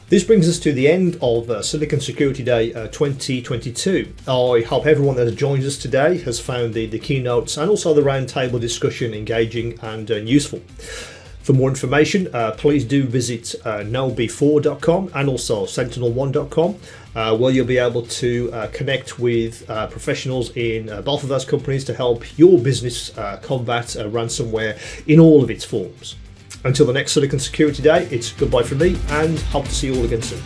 This brings us to the end of Silicon Security Day 2022. I hope everyone that has joined us today has found the keynotes and also the roundtable discussion engaging and useful. For more information, please do visit knowbe4.com and also sentinel1.com, where you'll be able to connect with professionals in both of those companies to help your business combat ransomware in all of its forms. Until the next Silicon Security Day, it's goodbye from me, and hope to see you all again soon.